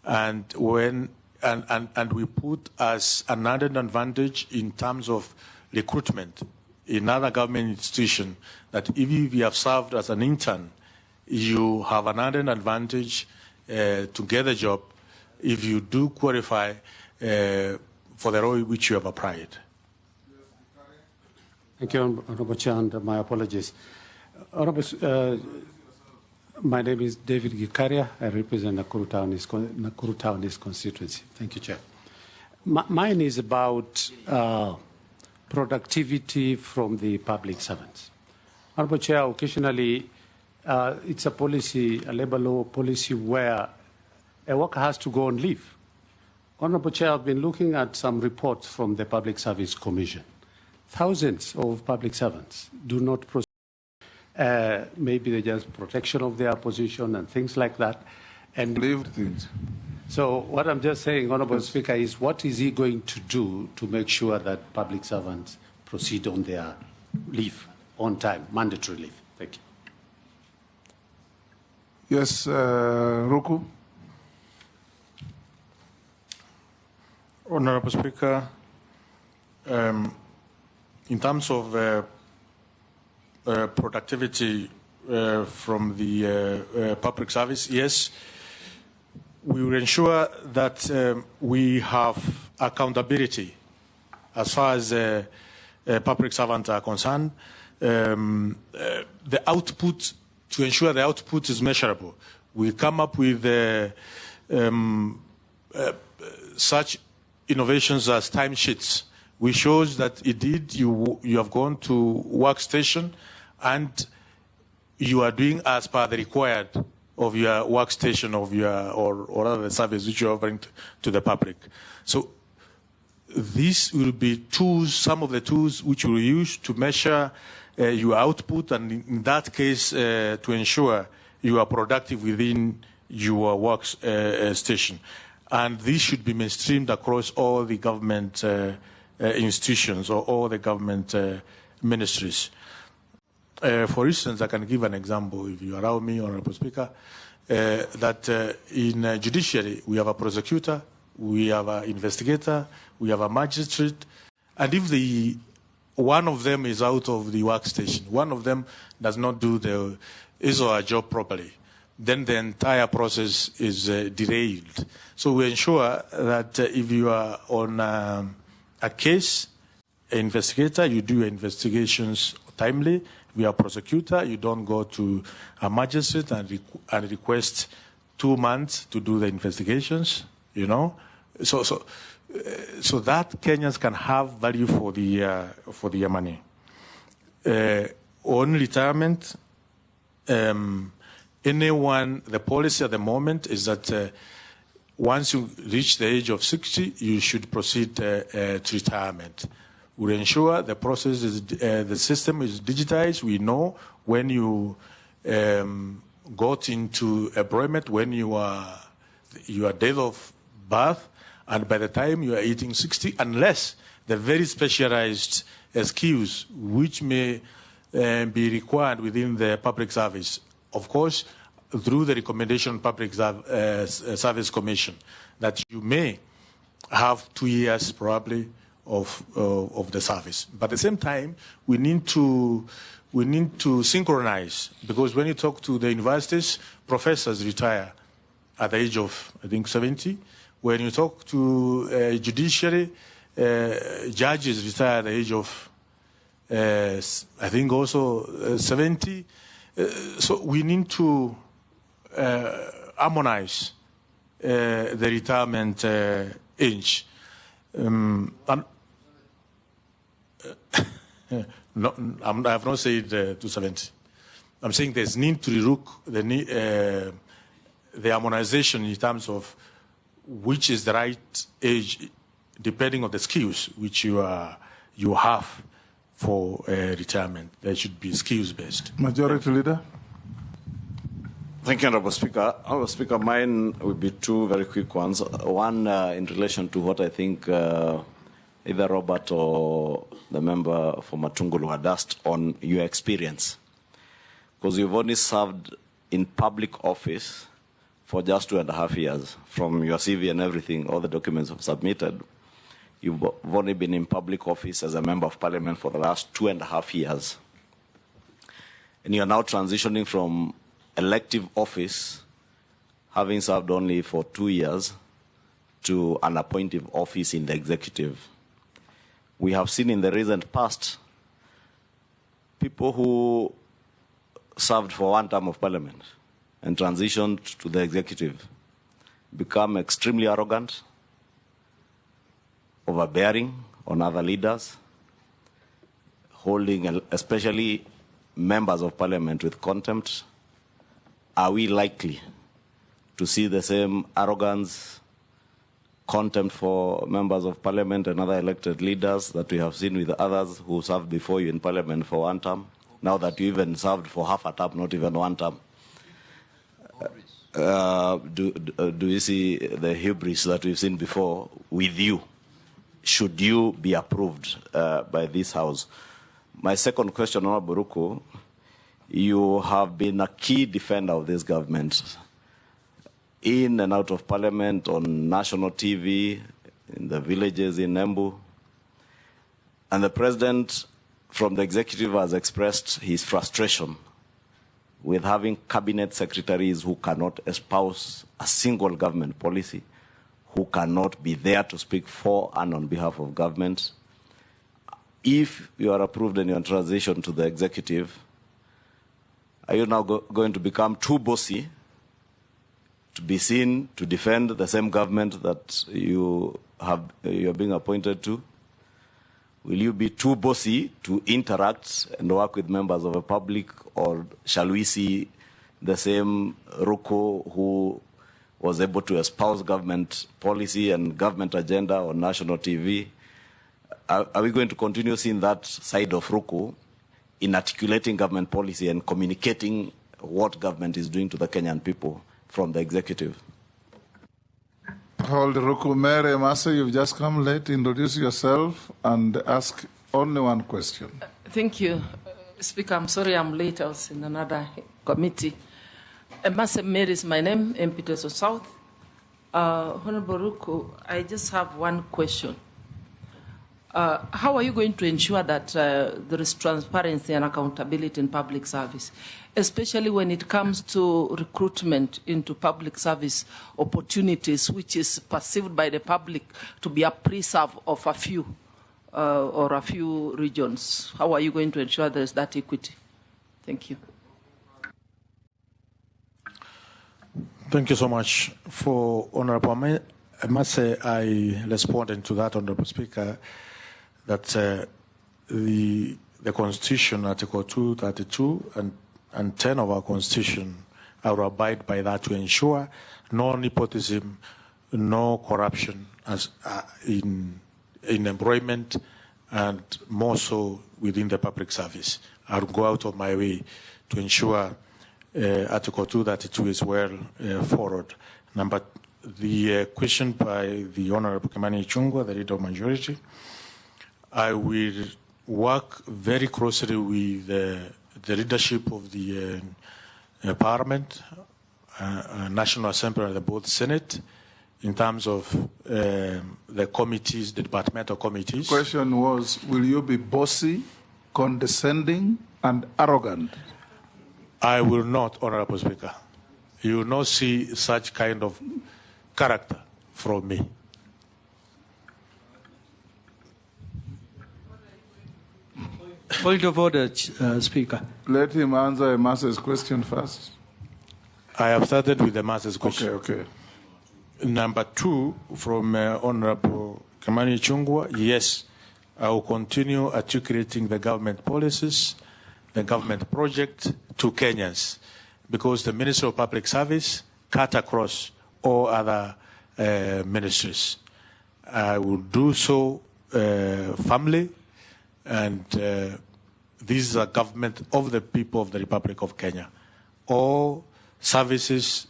and we put as another advantage in terms of recruitment in other government institution that if you have served as an intern, you have another advantage to get a job if you do qualify for the role which you have applied. Thank you, Honourable Chair, and my apologies. Honourable My name is David Gikaria. I represent Nakuru Town East constituency. Thank you, Chair. Mine is about productivity from the public servants. Honorable Chair, occasionally it's a policy, a labor law policy where a worker has to go on leave. Honorable Chair, I've been looking at some reports from the Public Service Commission. Thousands of public servants do not proceed. Maybe they just protection of their position and things like that. And leave things. So what I'm just saying, Honorable Speaker, is what is he going to do to make sure that public servants proceed on their leave on time, mandatory leave? Thank you. Yes, Ruku. Honorable Speaker, in terms of productivity from the public service, yes, we will ensure that we have accountability as far as public servants are concerned. The output, to ensure the output is measurable, we come up with such innovations as timesheets, which shows that indeed you have gone to workstation and you are doing as per the required of your workstation of your or other service which you are offering to the public. So these will be tools, some of the tools which we will use to measure your output, and in that case to ensure you are productive within your workstation. And this should be mainstreamed across all the government institutions or all the government ministries. For instance, I can give an example, if you allow me, Honorable Speaker, that in judiciary we have a prosecutor, we have an investigator, we have a magistrate, and if one of them is out of the workstation, one of them does not do his or her job properly, then the entire process is derailed. So we ensure that if you are on a case, an investigator, you do your investigations timely. If you are a prosecutor, you don't go to a magistrate and request 2 months to do the investigations, you know. So that Kenyans can have value for their money. On retirement, the policy at the moment is that once you reach the age of 60, you should proceed to retirement. We'll ensure the process is, the system is digitized. We know when you got into employment, when your date of birth, and by the time you are hitting 60, unless the very specialized skills which may be required within the public service, of course, through the recommendation Public Service Commission, that you may have 2 years probably of the service. But at the same time, we need to synchronize, because when you talk to the universities, professors retire at the age of, I think, 70. When you talk to judiciary, judges retire at the age of, I think, also 70. So we need to harmonize the retirement age. No, I have not said 270. I'm saying there's need to relook the harmonization in terms of which is the right age, depending on the skills which you have for retirement. They should be skills-based. Majority Leader. Thank you, Honorable Speaker. Honorable Speaker, mine will be two very quick ones. One in relation to what I think either Robert or the member for Matungulu had asked on your experience. Because you've only served in public office for just 2.5 years. From your CV and everything, all the documents you've submitted, you've only been in public office as a member of parliament for the last 2.5 years. And you're now transitioning from elective office, having served only for 2 years, to an appointive office in the executive. We have seen in the recent past people who served for one term of parliament and transitioned to the executive become extremely arrogant, overbearing on other leaders, holding especially members of parliament with contempt? Are we likely to see the same arrogance, contempt for members of parliament and other elected leaders that we have seen with others who served before you in parliament for one term, now that you even served for half a term, not even one term? Do you see the hubris that we've seen before with you? Should you be approved by this House? My second question, Honorable Ruku, you have been a key defender of this government in and out of parliament, on national TV, in the villages in Embu. And the president from the executive has expressed his frustration with having cabinet secretaries who cannot espouse a single government policy, who cannot be there to speak for and on behalf of government. If you are approved and you are transition to the executive, are you now going to become too bossy to be seen to defend the same government that you are being appointed to? Will you be too bossy to interact and work with members of the public, or shall we see the same Ruku who was able to espouse government policy and government agenda on national TV? Are we going to continue seeing that side of Ruku in articulating government policy and communicating what government is doing to the Kenyan people from the executive? Hold, Ruku. Mary Masa, you've just come late. Introduce yourself and ask only one question. Thank you, Speaker. I'm sorry I'm late. I was in another committee. Masa Mary is my name, MP Teso South. Honorable Ruku, I just have one question. How are you going to ensure that there is transparency and accountability in public service, especially when it comes to recruitment into public service opportunities, which is perceived by the public to be a preserve of a few or a few regions? How are you going to ensure there is that equity? Thank you. Thank you so much. For Honorable, I must say I responded to that, Honorable Speaker, that the Constitution, Article 232 and 10 of our Constitution, I will abide by that to ensure no nepotism, no corruption as in employment, and more so within the public service. I will go out of my way to ensure Article 232 is well followed. The question by the Honorable Kimani Ichungwa, the Leader of Majority, I will work very closely with the leadership of the Parliament, National Assembly, and both Senate, in terms of the committees, the departmental committees. The question was, will you be bossy, condescending, and arrogant? I will not, Honorable Speaker. You will not see such kind of character from me. Point of order, Speaker. Let him answer Masa's question first. I have started with the Masa's question. Okay. Number two, from Honorable Kimani Ichungwa, yes, I will continue articulating the government policies, the government project to Kenyans, because the Ministry of Public Service cut across all other ministries. I will do so firmly, and this is a government of the people of the Republic of Kenya. All services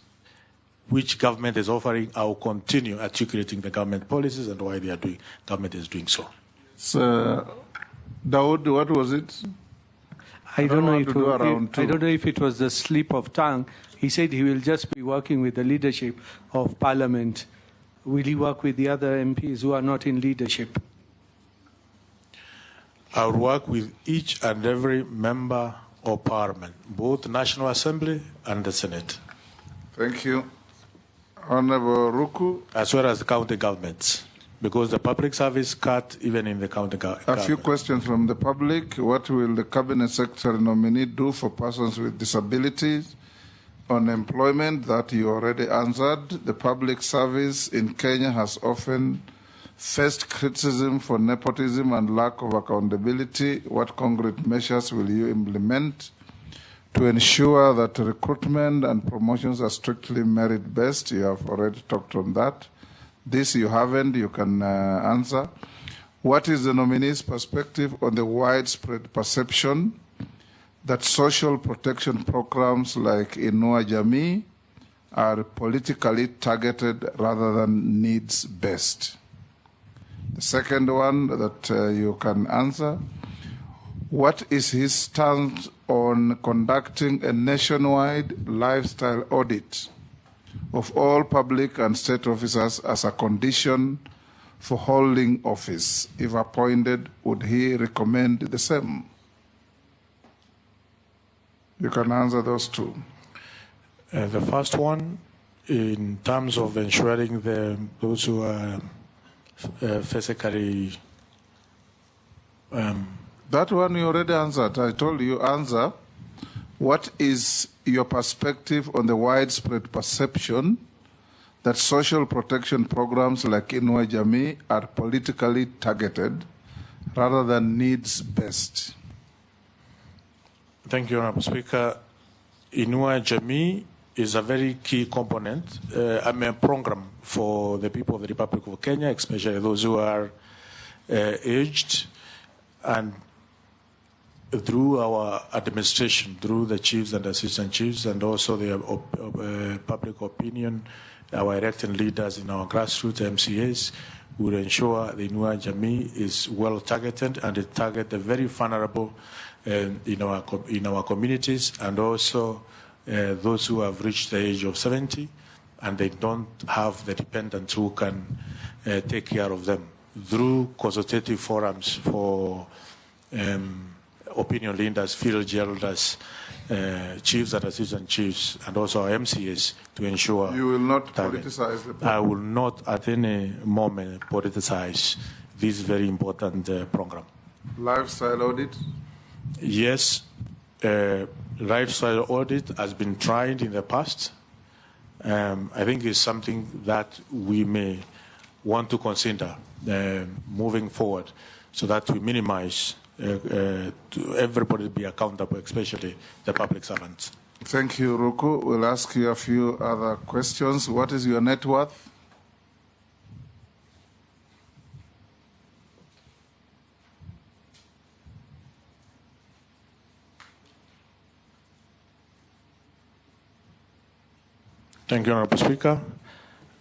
which government is offering, I will continue articulating the government policies and why they are doing. Government is doing so. Dawood, what was it? I don't know if it was the slip of tongue. He said he will just be working with the leadership of Parliament. Will he work with the other MPs who are not in leadership? I will work with each and every member of Parliament, both National Assembly and the Senate. Thank you. Honorable Ruku. As well as the county governments, because the public service cut even in the county government. A few questions from the public. What will the Cabinet Secretary nominee do for persons with disabilities? On employment, that you already answered. The public service in Kenya has often faced criticism for nepotism and lack of accountability. What concrete measures will you implement to ensure that recruitment and promotions are strictly merit-based? You have already talked on that. This you haven't, you can answer. What is the nominee's perspective on the widespread perception that social protection programs like Inua Jamii are politically targeted rather than needs-based? The second one that you can answer, what is his stance on conducting a nationwide lifestyle audit of all public and state officers as a condition for holding office? If appointed, would he recommend the same? You can answer those two. The first one, in terms of ensuring those who are physically... that one you already answered. I told you answer. What is your perspective on the widespread perception that social protection programs like Inua Jamii are politically targeted rather than needs-based? Thank you, Honorable Speaker. Inua Jamii is a very key component, a program for the people of the Republic of Kenya, especially those who are aged, and through our administration, through the chiefs and assistant chiefs, and also the public opinion, our elected leaders in our grassroots MCAs will ensure the Inua Jamii is well targeted, and it targets the very vulnerable in our communities, and also those who have reached the age of 70 and they don't have the dependents who can take care of them. Through consultative forums for opinion leaders, field elders, chiefs and assistant chiefs, and also our MCAs to ensure... You will not politicize the program? I will not at any moment politicize this very important program. Lifestyle audit? Yes, lifestyle audit has been tried in the past. I think it's something that we may want to consider moving forward so that we minimize to everybody be accountable, especially the public servants. Thank you, Ruku. We'll ask you a few other questions. What is your net worth? Thank you, Honorable Speaker.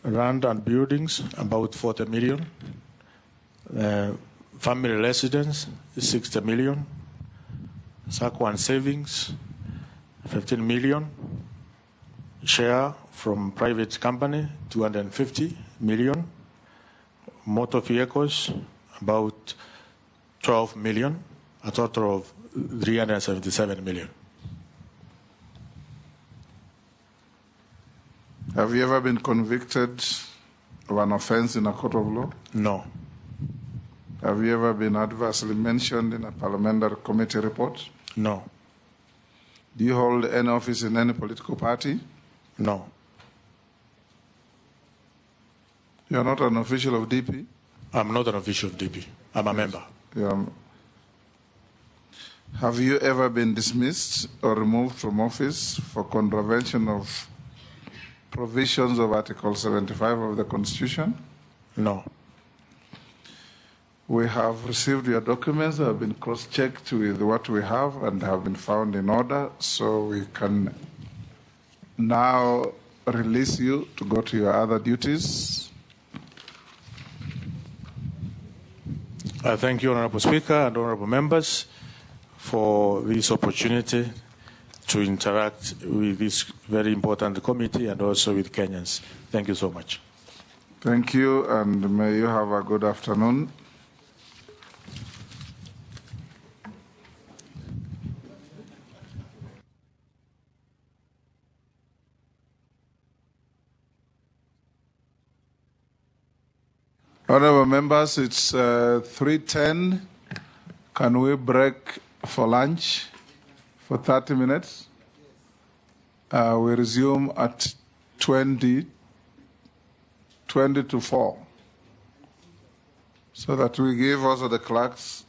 Land and buildings, about 40 million. Family residence, 60 million. Sakwan savings, 15 million. Share from private company, 250 million. Motor vehicles, about 12 million. A total of 377 million. Have you ever been convicted of an offense in a court of law? No. Have you ever been adversely mentioned in a parliamentary committee report? No. Do you hold any office in any political party? No. You are not an official of DP? I'm not an official of DP. I'm a member. Have you ever been dismissed or removed from office for contravention of provisions of Article 75 of the Constitution? No. We have received your documents, they have been cross-checked with what we have and have been found in order, so we can now release you to go to your other duties. Thank you, Honorable Speaker and Honorable Members, for this opportunity to interact with this very important committee and also with Kenyans. Thank you so much. Thank you, and may you have a good afternoon. Honorable members, it's 3:10. Can we break for lunch for 30 minutes? We resume at 20 to 4, so that we give also the clerks